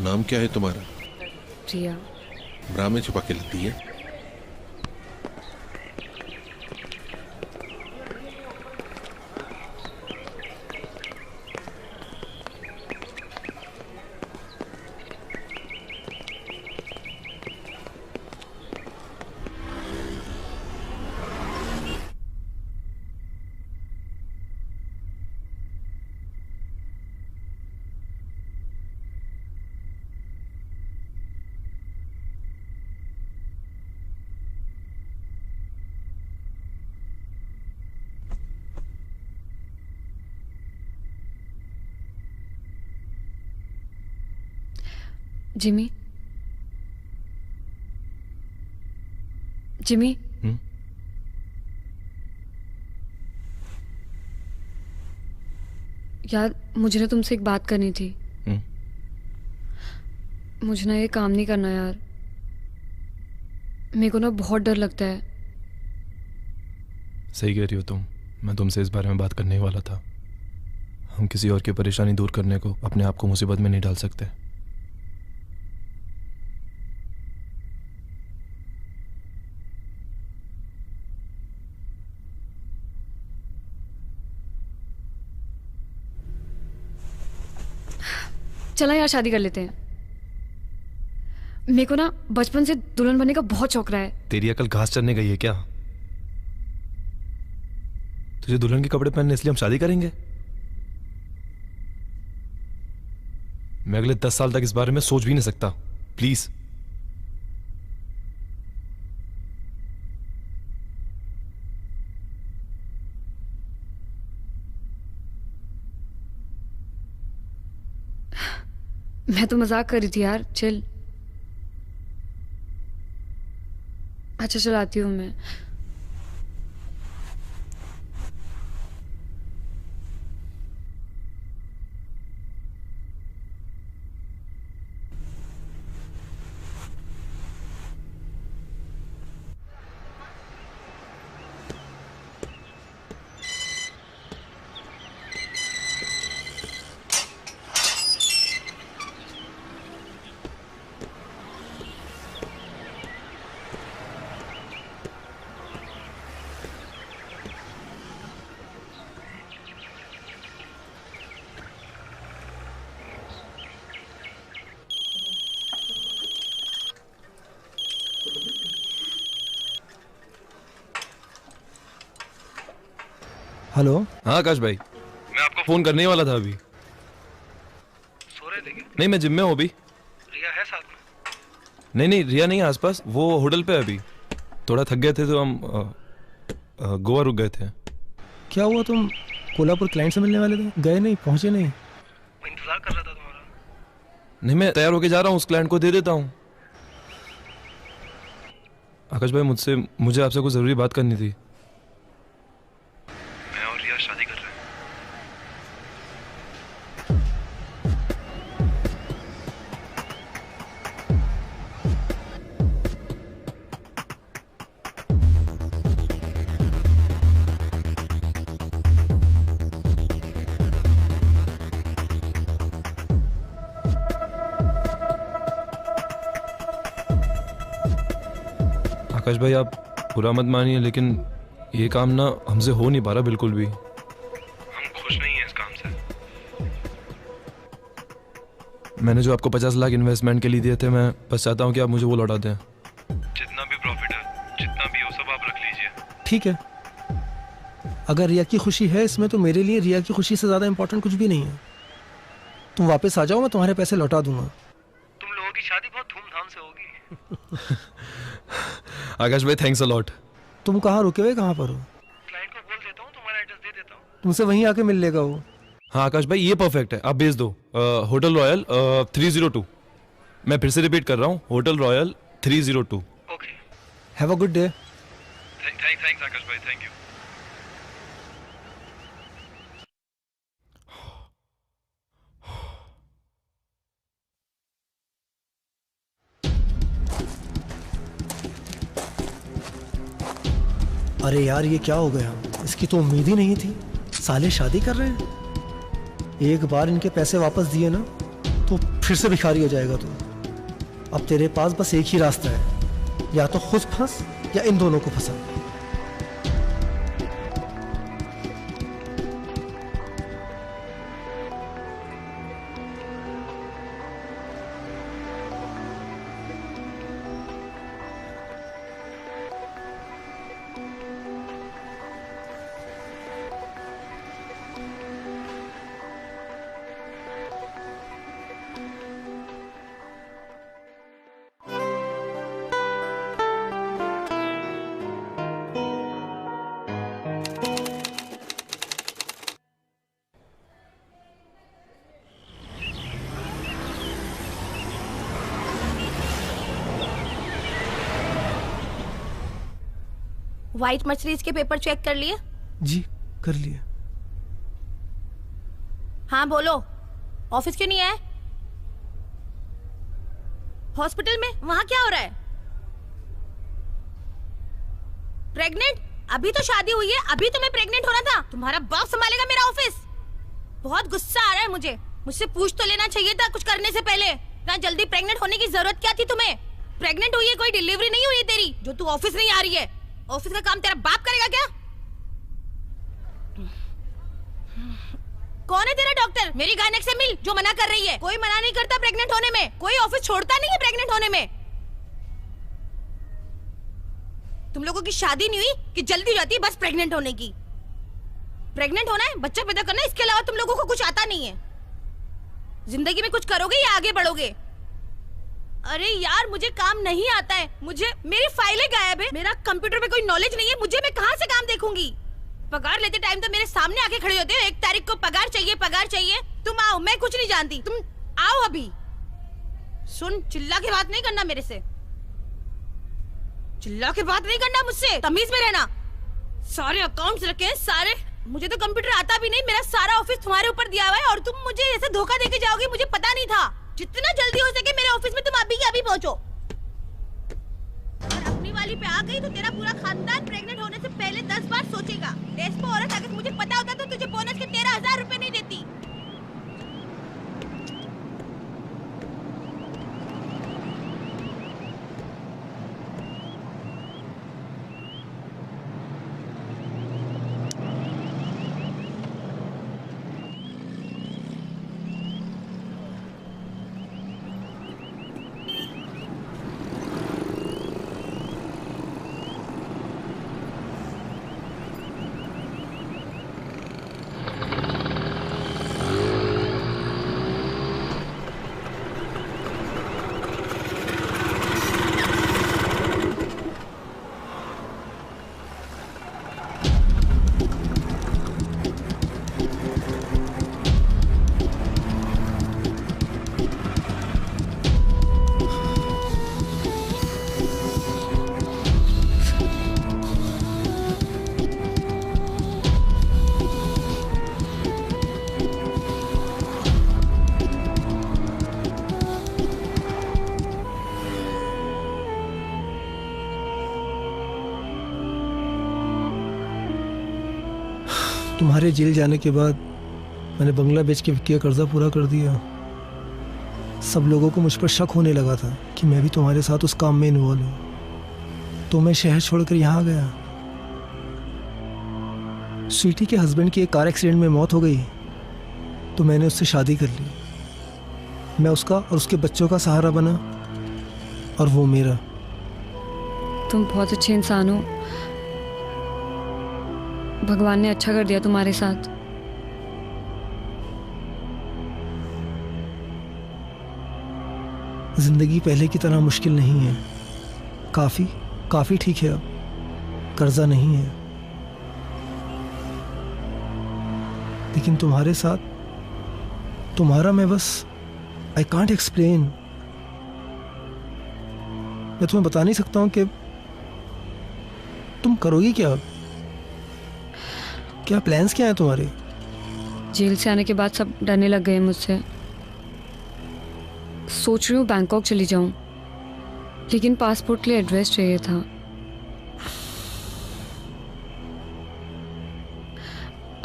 नाम क्या है तुम्हारा? रिया। ब्रा में छुपा के लेती है? जिमी, जिमी, यार मुझे ना तुमसे एक बात करनी थी। मुझे ना ये काम नहीं करना यार, मेरे को ना बहुत डर लगता है। सही कह रही हो तुम, मैं तुमसे इस बारे में बात करने ही वाला था। हम किसी और की परेशानी दूर करने को अपने आप को मुसीबत में नहीं डाल सकते। चला यार शादी कर लेते हैं। मेरे को ना बचपन से दुल्हन बनने का बहुत शौक रहा है। तेरी अकल घास चरने गई है क्या? तुझे दुल्हन के कपड़े पहनने इसलिए हम शादी करेंगे? मैं अगले 10 साल तक इस बारे में सोच भी नहीं सकता। प्लीज। मैं तो मजाक कर रही थी यार, चिल। अच्छा चलाती हूँ मैं। हेलो। हाँ आकाश भाई, मैं आपको फोन करने ही वाला था अभी। सो रहे थे क्या? नहीं, मैं जिम में हूँ अभी। रिया है साथ में? नहीं, रिया नहीं है आसपास, वो होटल पे है अभी। थोड़ा थक गए थे तो हम गोवा रुक गए थे। क्या हुआ, तुम कोल्हापुर क्लाइंट से मिलने वाले थे, गए नहीं, पहुंचे नहीं? मैं इंतजार कर रहा था तुम्हारा। नहीं, मैं तैयार होके जा रहा हूँ, उस क्लाइंट को दे देता हूँ। आकाश भाई, मुझे आपसे कुछ जरूरी बात करनी थी। मैं और रिया शादी कर रहे हैं। आकाश भाई, आप बुरा मत मानिए, लेकिन ये काम ना हमसे हो नहीं पा रहा बिल्कुल भी। हम खुश नहीं हैं इस काम से। मैंने जो आपको 50 लाख इन्वेस्टमेंट के लिए दिए थे, मैं बस चाहता हूँ कि आप मुझे वो लौटा दें। जितना भी प्रॉफिट है, जितना भी हो, सब आप रख लीजिए। ठीक है, अगर रिया की खुशी है इसमें तो मेरे लिए रिया की खुशी से ज़्यादा इंपॉर्टेंट कुछ भी नहीं है। तुम वापस आ जाओ, मैं तुम्हारे पैसे लौटा दूंगा। तुम लोगों की शादी बहुत धूमधाम से होगी। आकाश भाई, थैंक्स अ लॉट। तुम कहाँ रुके हुए, कहाँ पर हो? क्लाइंट को बोल देता हूँ, तुम्हारा एड्रेस दे देता हूँ। तुमसे वहीं आके मिल लेगा वो। हाँ आकाश भाई, ये परफेक्ट है, आप भेज दो। Hotel Royal 302। मैं फिर से रिपीट कर रहा हूँ, Hotel Royal 302। Okay, have a good day. Thanks Akash भाई, थैंक यू। अरे यार, ये क्या हो गया? इसकी तो उम्मीद ही नहीं थी। साले शादी कर रहे हैं। एक बार इनके पैसे वापस दिए ना तो फिर से भिखारी हो जाएगा तू। अब तेरे पास बस एक ही रास्ता है, या तो खुद फंस या इन दोनों को फंसा। व्हाइट मर्सिडीज के पेपर चेक कर लिए? जी कर लिए। हाँ बोलो, ऑफिस क्यों नहीं आए? हॉस्पिटल में वहां क्या हो रहा है? प्रेग्नेंट? अभी तो शादी हुई है, अभी तुम्हें प्रेग्नेंट होना था। तुम्हारा बाप संभालेगा मेरा ऑफिस। बहुत गुस्सा आ रहा है मुझे। मुझसे पूछ तो लेना चाहिए था कुछ करने से पहले। इतना जल्दी प्रेग्नेंट होने की जरूरत क्या थी तुम्हें? प्रेग्नेंट हुई है, कोई डिलीवरी नहीं हुई है तेरी जो तू ऑफिस नहीं आ रही है। ऑफिस का काम तेरा बाप करेगा क्या? कौन है तेरा डॉक्टर? मेरी गायनेक से मिल जो मना कर रही है। कोई मना नहीं करता प्रेग्नेंट होने में, कोई ऑफिस छोड़ता नहीं है प्रेग्नेंट होने में। तुम लोगों की शादी नहीं हुई कि जल्दी जाती है बस प्रेग्नेंट होने की। प्रेग्नेंट होना है, बच्चा पैदा करना है, इसके अलावा तुम लोगों को कुछ आता नहीं है। जिंदगी में कुछ करोगे या आगे बढ़ोगे? अरे यार मुझे काम नहीं आता है। मुझे मेरी फाइलें गायब है, मेरा कंप्यूटर में कोई नॉलेज नहीं है। मुझे मैं कहाँ से काम देखूंगी? पगार लेते टाइम तो मेरे सामने आके खड़े होते हो। 1 तारीख को पगार चाहिए, पगार चाहिए। तुम आओ, मैं कुछ नहीं जानती, तुम आओ अभी। सुन, चिल्ला के बात नहीं करना मेरे से। चिल्ला के बात नहीं करना मुझसे, तमीज में रहना। सारे अकाउंट्स रखे हैं सारे। मुझे तो कंप्यूटर आता भी नहीं। मेरा सारा ऑफिस तुम्हारे ऊपर दिया हुआ है और तुम मुझे ऐसे धोखा देके जाओगी, मुझे पता नहीं था। जितना जल्दी हो सके मेरे ऑफिस में तुम अभी के अभी पहुंचो। अगर अपनी वाली पे आ गई तो तेरा पूरा खानदान प्रेग्नेंट होने से पहले 10 बार सोचेगा। डेस्पो औरत, अगर मुझे पता होता तो तुझे बोनस के 13,000 रुपए नहीं देती। तुम्हारे जेल जाने के बाद मैंने बंगला बेच के विक्की का कर्जा पूरा कर दिया। सब लोगों को मुझ पर शक होने लगा था कि मैं भी तुम्हारे साथ उस काम में इन्वॉल्व हूँ, तो मैं शहर छोड़कर यहाँ आ गया। स्वीटी के हस्बैंड की एक कार एक्सीडेंट में मौत हो गई तो मैंने उससे शादी कर ली। मैं उसका और उसके बच्चों का सहारा बना और वो मेरा। तुम बहुत अच्छे इंसान हो। भगवान ने अच्छा कर दिया तुम्हारे साथ। जिंदगी पहले की तरह मुश्किल नहीं है। काफी ठीक है, अब कर्जा नहीं है। लेकिन तुम्हारे साथ, तुम्हारा मैं बस आई कांट एक्सप्लेन। मैं तुम्हें बता नहीं सकता हूं कि तुम करोगी क्या। क्या प्लान्स क्या हैं तुम्हारे? जेल से आने के बाद सब डरने लग गए मुझसे। सोच रही हूँ बैंकॉक चली जाऊं, लेकिन पासपोर्ट के लिए एड्रेस चाहिए था।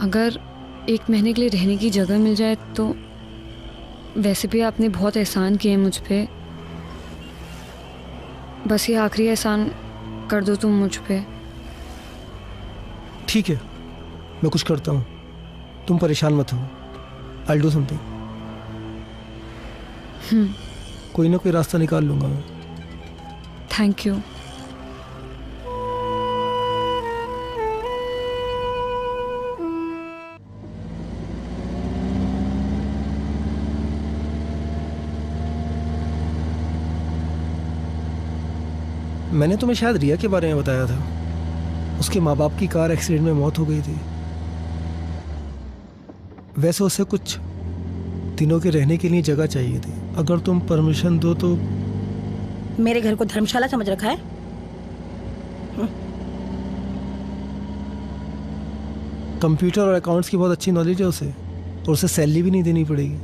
अगर 1 महीने के लिए रहने की जगह मिल जाए तो। वैसे भी आपने बहुत एहसान किए मुझ पे, बस ये आखिरी एहसान कर दो तुम मुझ पे। ठीक है, मैं कुछ करता हूँ, तुम परेशान मत हो। I'll do something। कोई ना कोई रास्ता निकाल लूंगा मैं। Thank you. मैंने तुम्हें शायद रिया के बारे में बताया था। उसके माँ बाप की कार एक्सीडेंट में मौत हो गई थी। वैसे उसे कुछ दिनों के रहने के लिए जगह चाहिए थी। अगर तुम परमिशन दो तो। मेरे घर को धर्मशाला समझ रखा है? कंप्यूटर और अकाउंट्स की बहुत अच्छी नॉलेज है उसे, और उसे सैलरी भी नहीं देनी पड़ेगी।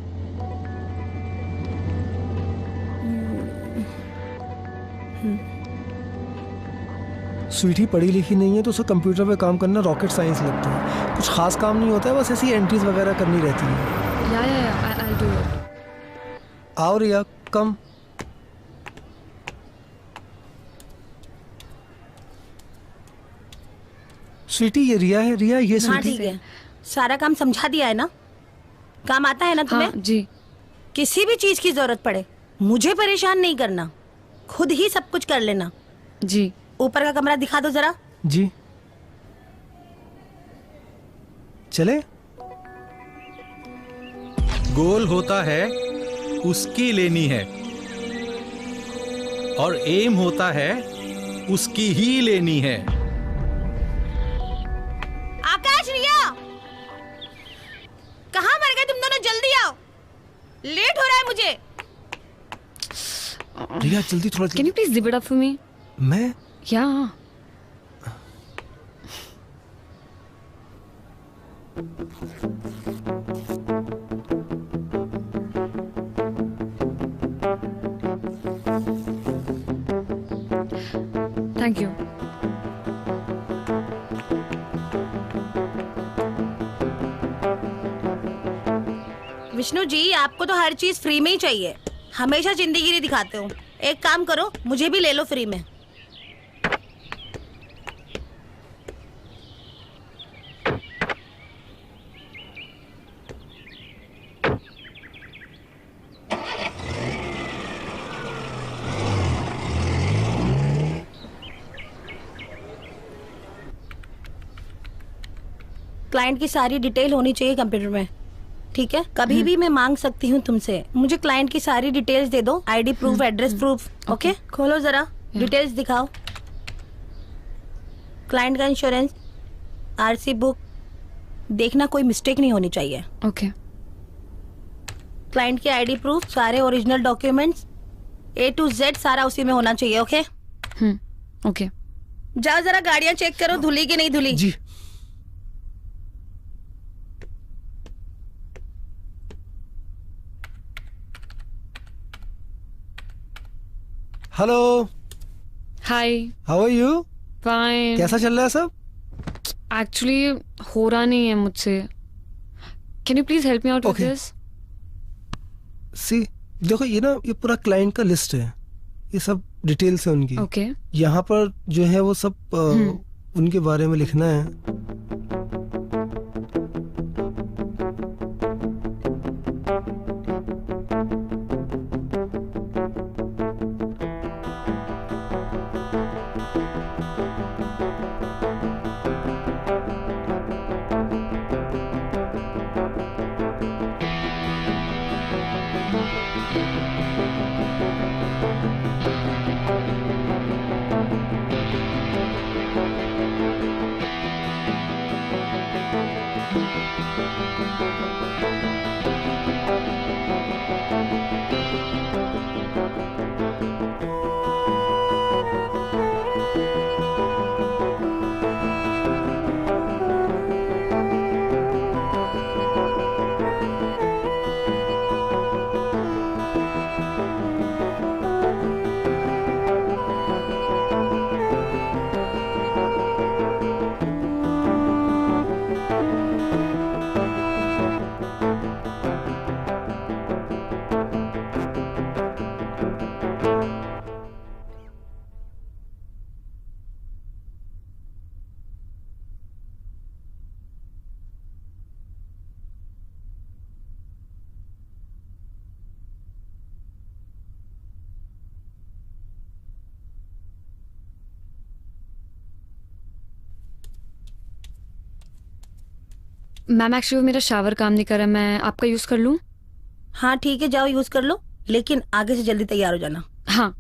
स्वीटी पढ़ी लिखी नहीं है तो उसे कंप्यूटर पे काम करना रॉकेट साइंस लगता है। कुछ खास काम नहीं होता है, बस ऐसी एंट्रीज वगैरह करनी रहती है। या I'll do it. आओ रिया, कम। स्वीटी ये रिया है। रिया ये हाँ स्वीटी। ठीक है, सारा काम समझा दिया है ना? काम आता है ना तुम्हें? हाँ जी। किसी भी चीज की जरूरत पड़े मुझे परेशान नहीं करना, खुद ही सब कुछ कर लेना। जी। ऊपर का कमरा दिखा दो जरा। जी चले। गोल होता है उसकी लेनी है, और एम होता है उसकी ही लेनी है। आकाश, रिया, कहाँ मर गए तुम दोनों? जल्दी आओ, लेट हो रहा है मुझे। रिया जल्दी, थोड़ा Can you please zip it up for me? मैं? Yeah. Thank you. Vishnu ji, आपको तो हर चीज फ्री में ही चाहिए, हमेशा जिंदगी दिखाते हो। एक काम करो, मुझे भी ले लो फ्री में। क्लाइंट की सारी डिटेल होनी चाहिए कंप्यूटर में, ठीक है? कभी भी मैं मांग सकती हूँ तुमसे, मुझे क्लाइंट की सारी डिटेल्स दे दो, ID proof, address proof. Okay, खोलो जरा, डिटेल्स दिखाओ। क्लाइंट का इंश्योरेंस, आरसी बुक, देखना कोई मिस्टेक नहीं होनी चाहिए। ओके। क्लाइंट की आईडी प्रूफ, सारे original documents A to Z सारा उसी में होना चाहिए। Okay okay. जाओ जरा गाड़ियां चेक करो, धुली की नहीं धुली। जी। Hello. Hi. How are you? Fine. कैसा चल रहा है सब? एक्चुअली हो रहा नहीं है मुझसे। Can you please help me out with Okay. This? See देखो, ये ना, ये पूरा क्लाइंट का लिस्ट है, ये सब डिटेल्स है उनकी। ओके। यहाँ पर जो है वो सब उनके बारे में लिखना है। मैम एक्चुअली मेरा शावर काम नहीं कर रहा, मैं आपका यूज कर लूं? हाँ ठीक है, जाओ यूज कर लो, लेकिन आगे से जल्दी तैयार हो जाना। हाँ।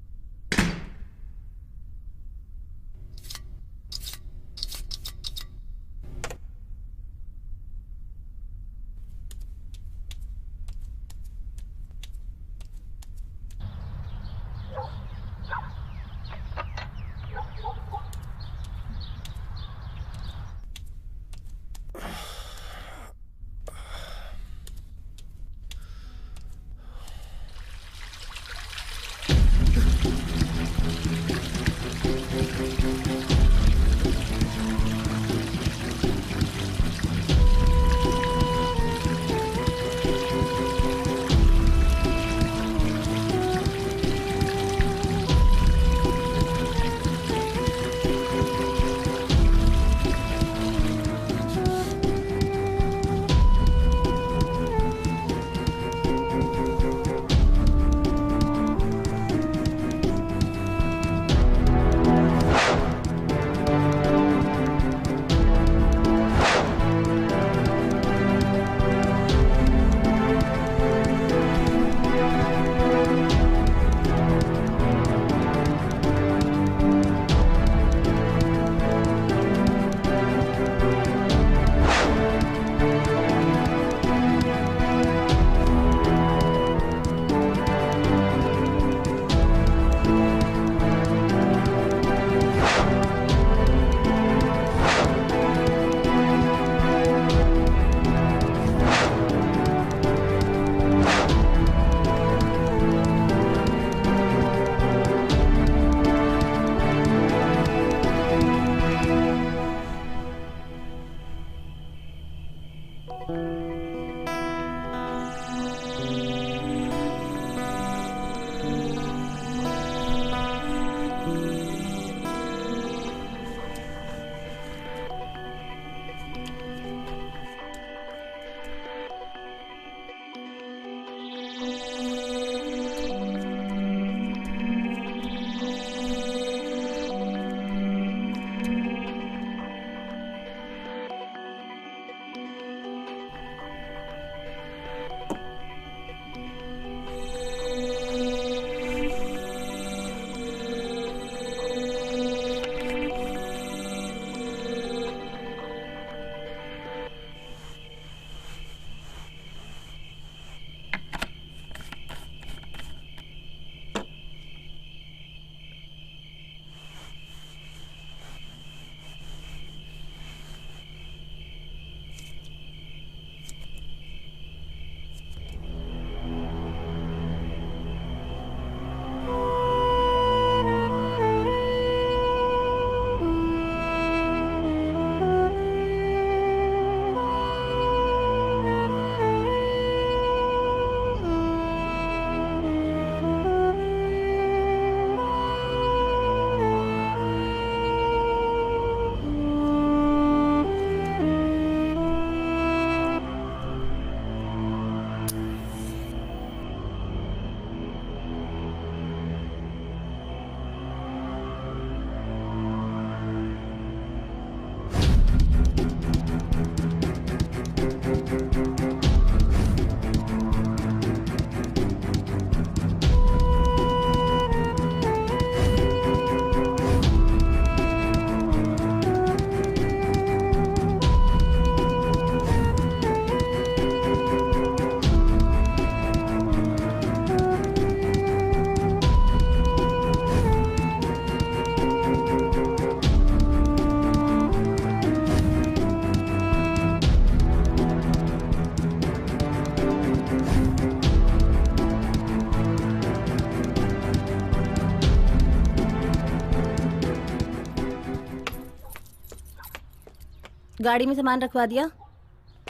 गाड़ी में सामान रखवा दिया?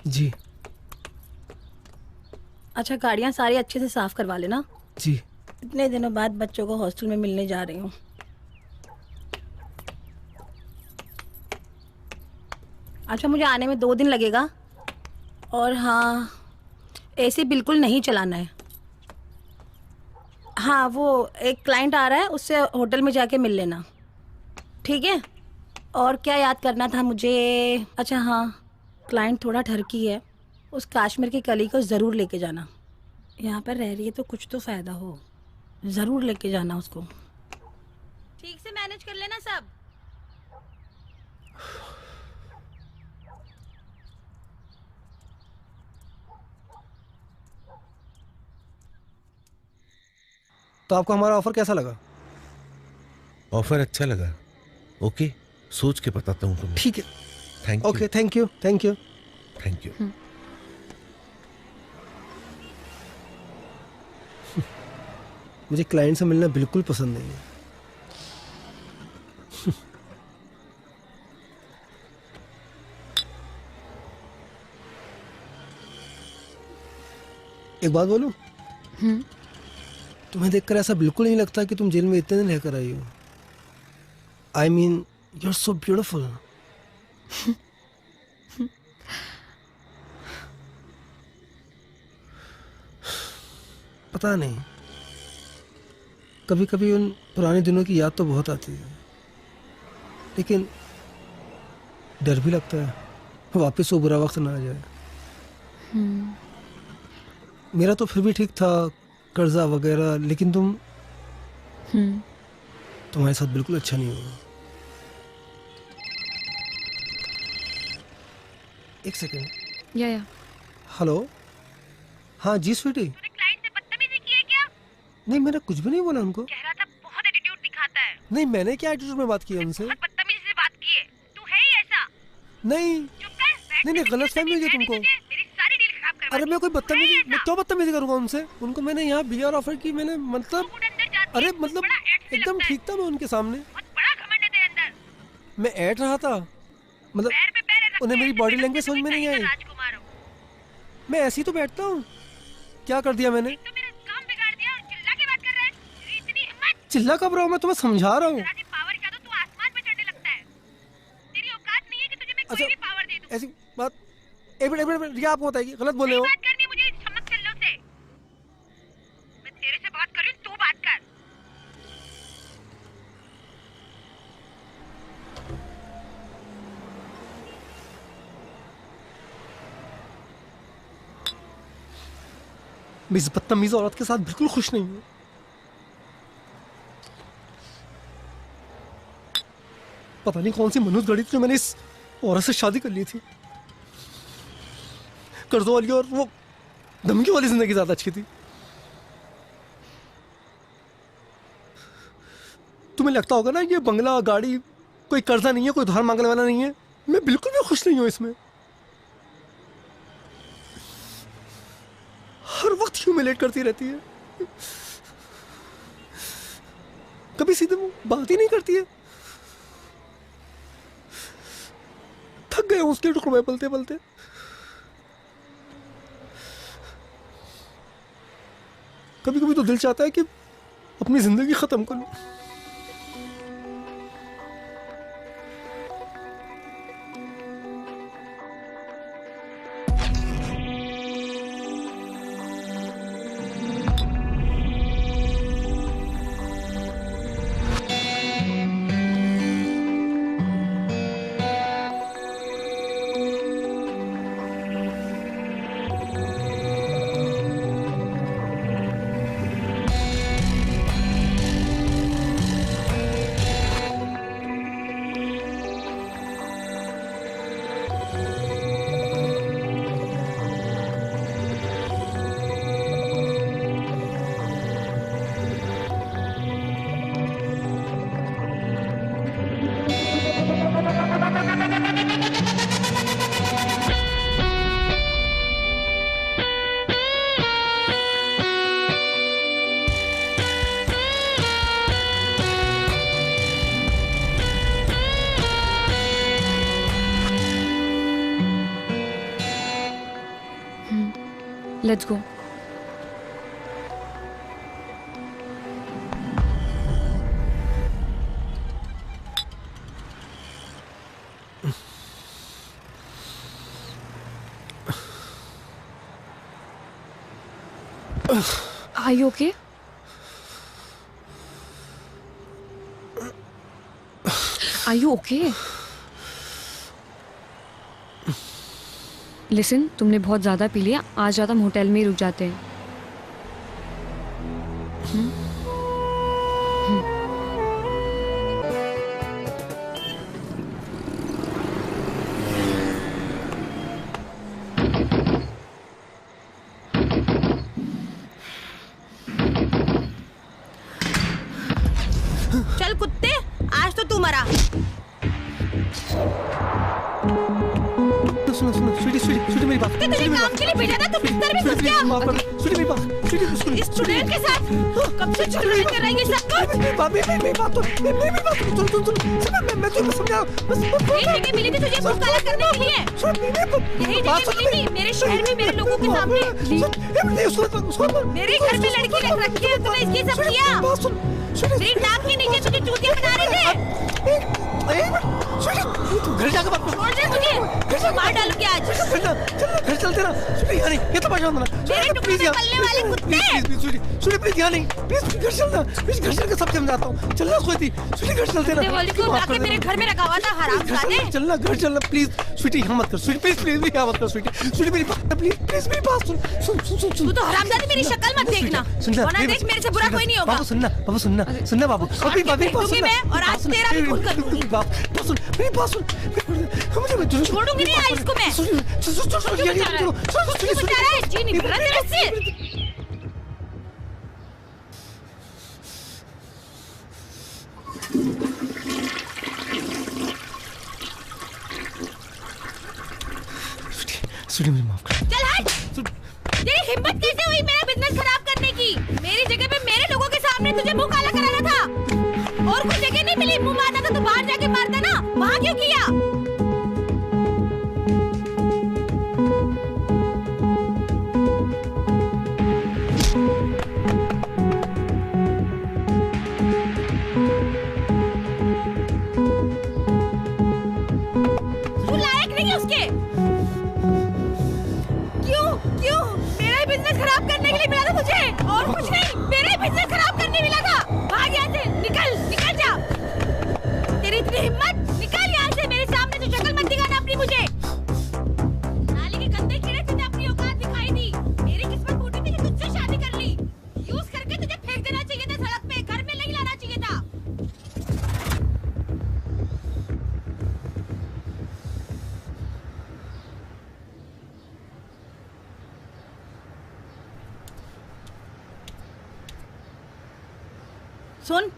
जी। अच्छा, गाड़ियाँ सारी अच्छे से साफ करवा लेना। जी। इतने दिनों बाद बच्चों को हॉस्टल में मिलने जा रही हूँ। अच्छा, मुझे आने में 2 दिन लगेगा। और हाँ, एसी बिल्कुल नहीं चलाना है। हाँ, वो एक क्लाइंट आ रहा है, उससे होटल में जाके मिल लेना, ठीक है? और क्या याद करना था मुझे? अच्छा हाँ, क्लाइंट थोड़ा ठरकी है, उस काश्मीर की कली को ज़रूर लेके जाना। यहाँ पर रह रही है तो कुछ तो फ़ायदा हो, ज़रूर लेके जाना उसको। ठीक से मैनेज कर लेना सब। तो आपको हमारा ऑफर कैसा लगा? ऑफर अच्छा लगा। ओके, सोच के बताता हूँ तुम्हें। ठीक है। Thank you. Okay, thank you. Thank you. मुझे क्लाइंट से मिलना बिल्कुल पसंद नहीं है। एक बात बोलूं? तुम्हें देखकर ऐसा बिल्कुल नहीं लगता कि तुम जेल में इतने दिन रहकर आई हो। I mean you are so beautiful. पता नहीं, कभी कभी उन पुराने दिनों की याद तो बहुत आती है, लेकिन डर भी लगता है वापस वो बुरा वक्त ना आ जाए। मेरा तो फिर भी ठीक था, कर्जा वगैरह, लेकिन तुम्हारे साथ बिल्कुल अच्छा नहीं हुआ। एक सेकंड। या हेलो। हाँ जी स्वीटी। तूने क्लाइंट से बदतमीजी की है क्या? नहीं, मैंने कुछ भी नहीं बोला उनको। कह रहा था बहुत एटीट्यूड दिखाता है। नहीं, मैंने क्या एटीट्यूड में बात की है उनसे? बहुत बदतमीजी से बात की है। तू है ही ऐसा। नहीं चुप कर। नहीं, गलतफहमी हुई है तुमको। मेरी सारी डील खराब करवा अरे मैं कोई बदतमीजी, मैं क्यों बदतमीजी करूंगा उनसे? उनको मैंने यहाँ बीआर ऑफर की, मैंने मतलब अरे मतलब एकदम ठीक था मैं उनके सामने। बड़ा घमंड है तेरे अंदर। मैं ऐड रहा था, मतलब उन्हें मेरी बॉडी लैंग्वेज समझ में नहीं आई। राजकुमार हो। मैं ऐसे ही तो बैठता हूँ। क्या कर दिया मैंने? तो मेरा काम बिगाड़ दिया और चिल्ला के बात कर रहा है। तेरी इतनी हिम्मत। चिल्ला कब रहा हूँ? मैं तुम्हें समझा रहा हूँ। पावर क्या, तो तू आसमान पे चढ़ने लगता है। तेरी औकात नहीं है कि तुझे मैं कोई भी पावर दे दूं। ऐसी बात एक मिनट ये आपको बताइए, गलत बोल रहे हो। बात करनी मुझे समझ चल से। मैं तेरे से बात कर रही हूँ, तू बात कर। मैं इस बदतमीज औरत के साथ बिल्कुल खुश नहीं हूँ। पता नहीं कौन सी मनहूस गढ़ी थी जो मैंने इस औरत से शादी कर ली थी। कर्जों वाली और वो धमकी वाली जिंदगी ज्यादा अच्छी थी। तुम्हें लगता होगा ना ये बंगला गाड़ी कोई कर्जा नहीं है, कोई उधार मांगने वाला नहीं है। मैं बिल्कुल भी खुश नहीं हूं इसमें। हर वक्त ह्यूमिलेट करती रहती है, कभी सीधे बात ही नहीं करती है। थक गए उसके टुकड़े में पलते पलते। कभी कभी तो दिल चाहता है कि अपनी जिंदगी खत्म कर लूं। Let's go. Are you okay? Are you okay? Listen, तुमने बहुत ज़्यादा पी लिया। आज रात हम होटल में ही रुक जाते हैं। चल कुत्ते, आज तो तू मरा। सुनो सुनो स्वीटी स्वीटी स्वीटी मेरी बात कि तुझे काम के लिए भेजा था, तुम बिस्तर में घुस गया। माफ कर स्वीटी मेरी बात स्वीटी इस स्टूडेंट के साथ कब से चुगली कर रही है सब कुछ? मेरी बात मैं तुम्हें समझा। यही जगह मिली थी तुझे मुंह काला करने के लिए। यही जगह मिली थी मेरे शहर में मेरे लोगों के सामने। मेरे घर में लड़की रख रखी है, तूने इसकी सब किया। मेरी नाक के नीचे तुझे चूतिया बना रहे थे। घर जाकर बात छोड़ दे मुझे, मार डालूंगी आज। घर चलते ना स्वीटी, यहाँ नहीं, ये तो परेशान होना। मेरे टुकड़े में पलने वाले कुत्ते। स्वीटी प्लीज यहाँ नहीं, प्लीज घर चलना, प्लीज घर चल के सब समझाता हूँ। चलना स्वीटी, स्वीटी घर चलते ना। दिवाली को आके मेरे घर में रखा हुआ था हरामजादे। चलना घर चलना प्लीज स्वीटी, यहाँ मत कर स्वीटी, प्लीज यहाँ मत कर स्वीटी। स्वीटी मेरी बात प्लीज मेरी बात सुन। तू तो हरामजादी, मेरी शक्ल मत देखना, वरना देख मेरे से बुरा कोई नहीं होगा। बाबू सुनना बाबू, अभी मैं और आज तेरा भी खून कर दूंगी। मेरी बात सुन, छोड़ूंगी नहीं आज इसको मैं। जी नहीं भरा तेरे से। स्वीटी मुझे माफ कर। चल हट। तेरी हिम्मत कैसे हुई मेरा बिजनेस खराब करने की? मेरी जगह पे मेरे लोगों के सामने तुझे मुंह काला कराना था। और कुछ जगह नहीं मिली, मुंह मारना था तो बाहर जाके मारता ना, वहाँ क्यों किया? तू लायक नहीं है उसके। क्यों मेरा ही बिजनेस खराब करने के लिए मिला था तुझे, और कुछ नहीं। मेरा ही बिजनेस खराब करने मिला था। भाग यहाँ से, निकल जा। तेरी इतनी हिम्मत, निकल यहाँ से। मेरे सामने तो शक्ल मत दिखाना अपनी मुझे। नाली के गंदे कीड़े, तुझे अपनी औकात दिखाई दी। मेरी किस्मत फूटी थी कि तुझसे शादी कर ली। यूज करके तुझे फेंक देना चाहिए था सड़क पे, घर में नहीं लाना चाहिए था। सुन,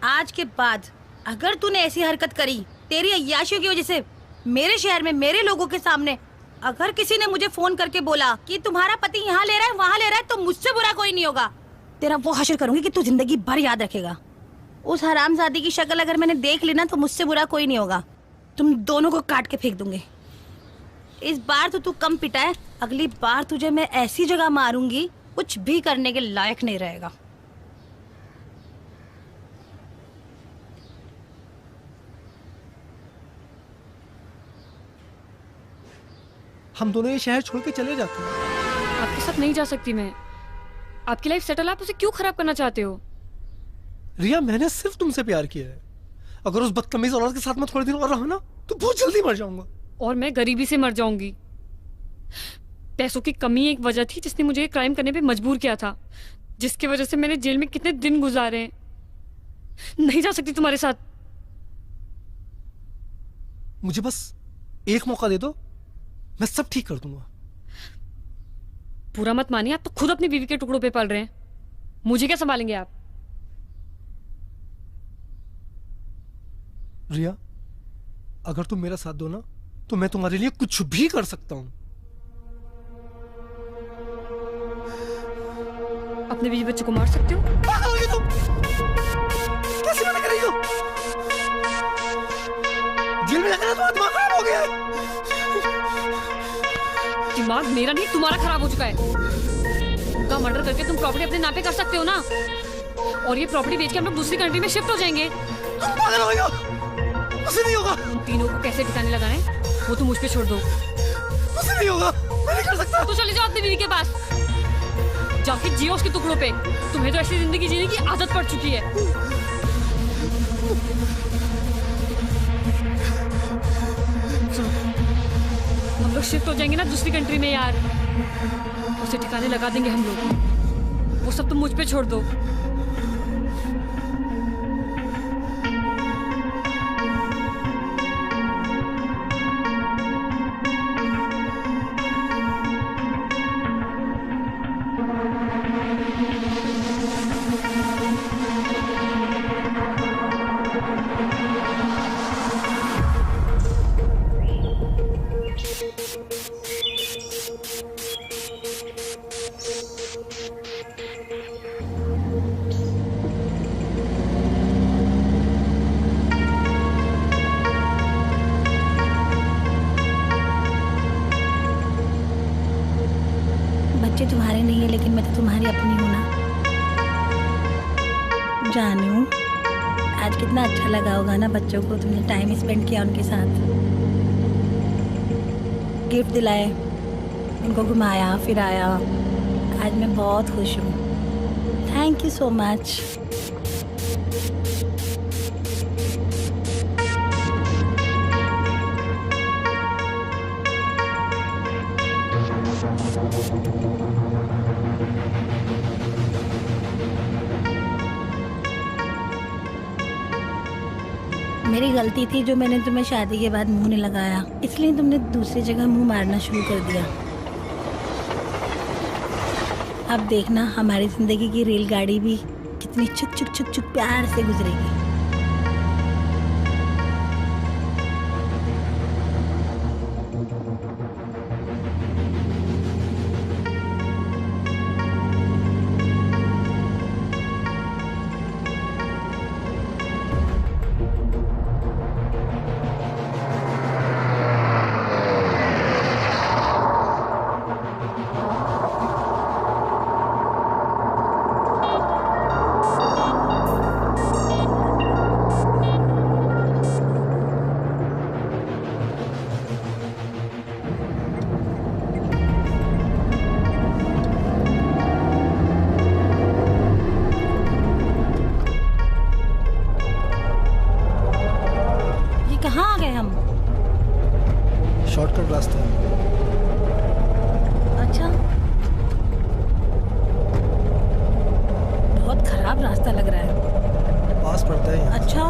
आज के बाद अगर तूने ऐसी हरकत करी तेरी अय्याशियों की वजह से मेरे शहर में मेरे लोगों के सामने, अगर किसी ने मुझे फोन करके बोला कि तुम्हारा पति यहाँ ले रहा है वहाँ ले रहा है, तो मुझसे बुरा कोई नहीं होगा। तेरा वो हश्र करूंगी कि तू जिंदगी भर याद रखेगा। उस हरामजादी की शक्ल अगर मैंने देख ली ना, तो मुझसे बुरा कोई नहीं होगा। तुम दोनों को काट के फेंक दूंगी। इस बार तो तू कम पिटा है, अगली बार तुझे मैं ऐसी जगह मारूंगी कुछ भी करने के लायक नहीं रहेगा। हम दोनों ये शहर छोड़ के चले जाते हैं। आपके साथ नहीं जा सकती मैं। आपकी लाइफ सेटल, आप उसे क्यों खराब करना चाहते हो? रिया, मैंने सिर्फ तुमसे प्यार किया है। अगर उस बदतमीज औरत के साथ मैं थोड़े दिन और रहा ना, तो बहुत जल्दी मर जाऊंगा। और मैं गरीबी से मर जाऊंगी। पैसों की कमी एक वजह थी जिसने मुझे क्राइम करने पे मजबूर किया था, जिसकी वजह से मैंने जेल में कितने दिन गुजारे हैं। नहीं जा सकती तुम्हारे साथ। मुझे बस एक मौका दे दो, मैं सब ठीक कर दूंगा। पूरा मत मानिए, आप तो खुद अपनी बीवी के टुकड़ों पे पल रहे हैं। मुझे क्या संभालेंगे आप? रिया, अगर तुम मेरा साथ दो ना, तो मैं तुम्हारे लिए कुछ भी कर सकता हूं। अपने बीवी बच्चे को मार सकते हो? तुम कैसे मना कर रही हो? जेल में जाकर तुम्हारा दिमाग खराब हो गया है। दिमाग मेरा नहीं, तुम्हारा खराब हो चुका है। उनका मर्डर करके तुम प्रॉपर्टी अपने नाम पे कर सकते हो ना, और ये प्रॉपर्टी बेच के हम लोग दूसरी कंट्री में शिफ्ट हो जाएंगे। तुम पागल हो गए, मुझसे नहीं होगा। उन तीनों को कैसे ठिकाने लगाना है वो तुम मुझ पे छोड़ दो। मुझसे नहीं होगा, मैं नहीं कर सकता। तो चले जाओ अपनी बीवी के पास, जाके जियो उसके टुकड़ों पे। तुम्हें तो ऐसी जिंदगी जीने की आदत पड़ चुकी है। हम लोग शिफ्ट हो जाएंगे ना दूसरी कंट्री में यार, उसे ठिकाने लगा देंगे हम लोग। वो सब तुम मुझ पे छोड़ दो। बच्चे तुम्हारे नहीं है, लेकिन मैं तो तुम्हारी अपनी हूँ ना। जानू, आज कितना अच्छा लगा होगा ना बच्चों को, तुमने टाइम स्पेंड किया उनके साथ, गिफ्ट दिलाए, उनको घुमाया फिराया। आज मैं बहुत खुश हूँ। Thank you so much. मेरी गलती थी जो मैंने तुम्हें शादी के बाद मुंह नहीं लगाया, इसलिए तुमने दूसरी जगह मुंह मारना शुरू कर दिया। अब देखना हमारी जिंदगी की रेलगाड़ी भी कितनी चुक चुक चुक चुक प्यार से गुजरेगी। शॉर्टकट रास्ता है। अच्छा, बहुत खराब रास्ता लग रहा है। पास पड़ता है। अच्छा,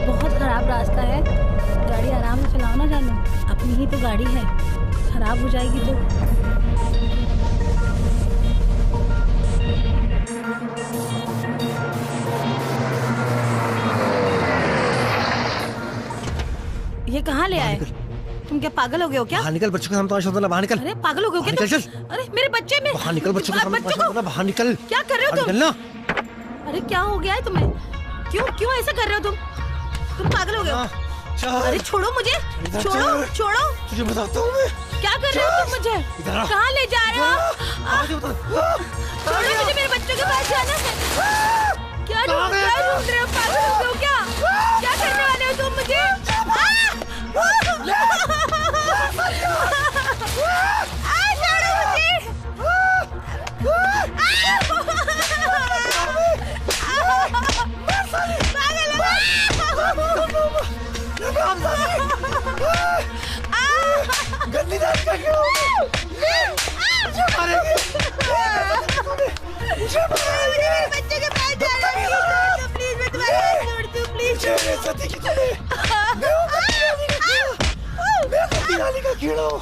बहुत खराब रास्ता है। गाड़ी आराम से चलाओ ना जानू, अपनी ही तो गाड़ी है, खराब हो जाएगी तो। ये कहाँ ले आए? तुम क्या पागल हो गए हो क्या? बाहर निकल, बच्चों के सामने तमाशा मत बना, बाहर निकल। अरे पागल हो गए हो क्या? निकल चल। अरे मेरे बच्चे में बाहर निकल, बच्चों के सामने तमाशा मत बना, बाहर निकल। क्या कर रहे हो तुम? निकलना। अरे क्या हो गया है तुम्हें? क्यों ऐसा कर रहे हो तुम पागल हो गए हो? अरे छोड़ो मुझे, छोड़ो। तुझे बताता हूँ मैं। क्या कर रहे हो तुम मुझे? कहाँ ले जा रहे हो? छोड़ो मुझे, मेरे बच्चों के पास जाना है। क्या ढूंढ रहे हो? पागल हो गए हो क्या? क्या करने वाले हो तुम मुझे? गंदी दाल का क्यों? मुझे मारेगी। मुझे मारेगी। बच्चे के पास जा रहे हो, प्लीज मैं तुम्हारे हाथ जोड़ती हूँ, प्लीज। मेरे सती की तूने। मैं हूँ गंदी नाली का कीड़ा हूँ।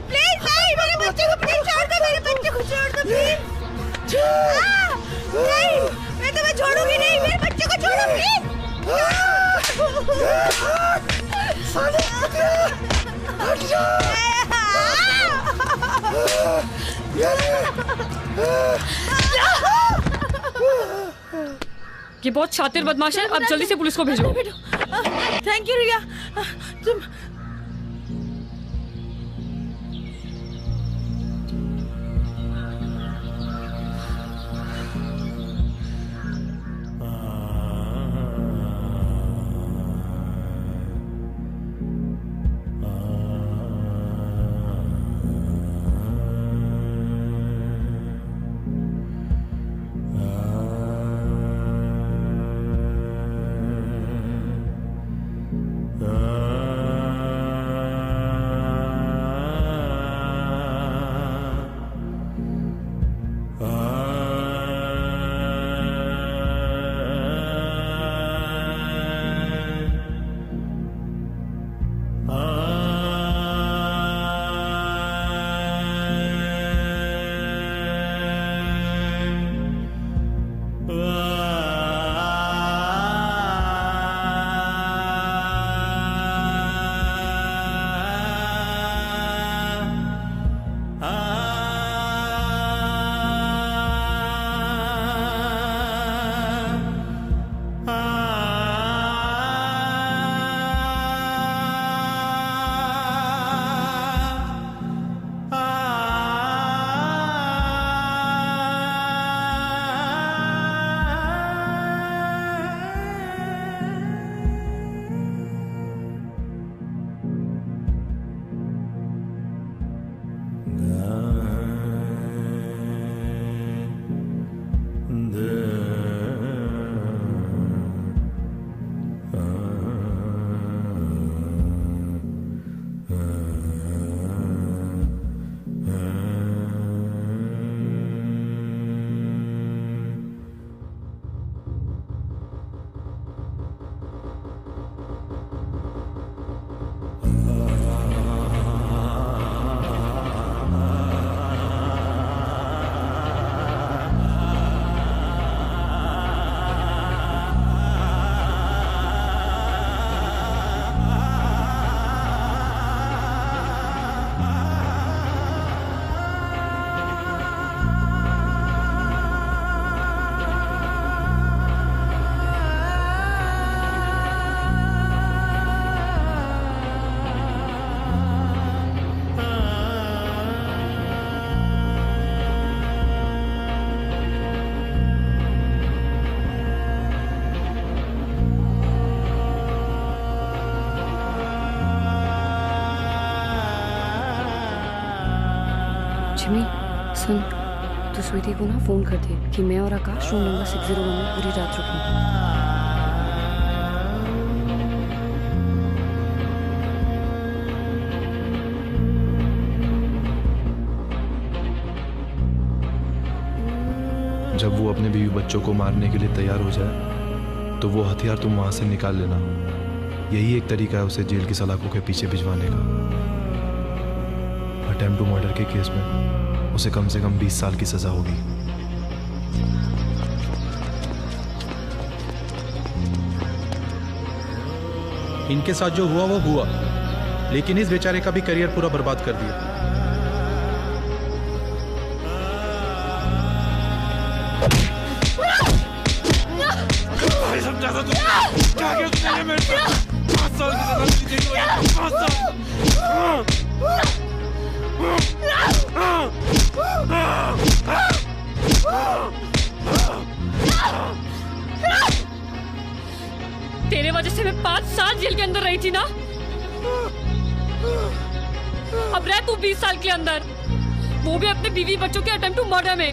प्लीज नहीं, मेरे बच्चे को प्लीज छोड़ दो, मेरे बच्चे को छोड़ दो प्लीज। नहीं, मैं तुम्हें छोड़ूंगी नहीं, मेरे बच्चे को छोड़ो प्लीज। हट जा। ये बहुत शातिर बदमाश है, अब जल्दी से पुलिस को भेजो। थैंक यू रिया, तुम चिमनी सुन, तू स्वीटी को ना फोन कर दे कि मैं और आकाश रूम नंबर 601 में पूरी रात रुकेंगे। जब वो अपने बीवी बच्चों को मारने के लिए तैयार हो जाए तो वो हथियार तुम वहां से निकाल लेना। यही एक तरीका है उसे जेल की सलाखों के पीछे भिजवाने का। अटेम्प्ट टू मर्डर के केस में उसे कम से कम 20 साल की सजा होगी। इनके साथ जो हुआ वो हुआ, लेकिन इस बेचारे का भी करियर पूरा बर्बाद कर दिया। समझा था तुम क्या किया तुमने मेरे साथ? 5 साल की सजा मिली थी तुम्हें, 5 साल। तेरे वजह से मैं 5 साल जेल के अंदर रही थी ना, अब रह तू 20 साल के अंदर, वो भी अपने बीवी बच्चों के अटेम्प्ट टू मर्डर में।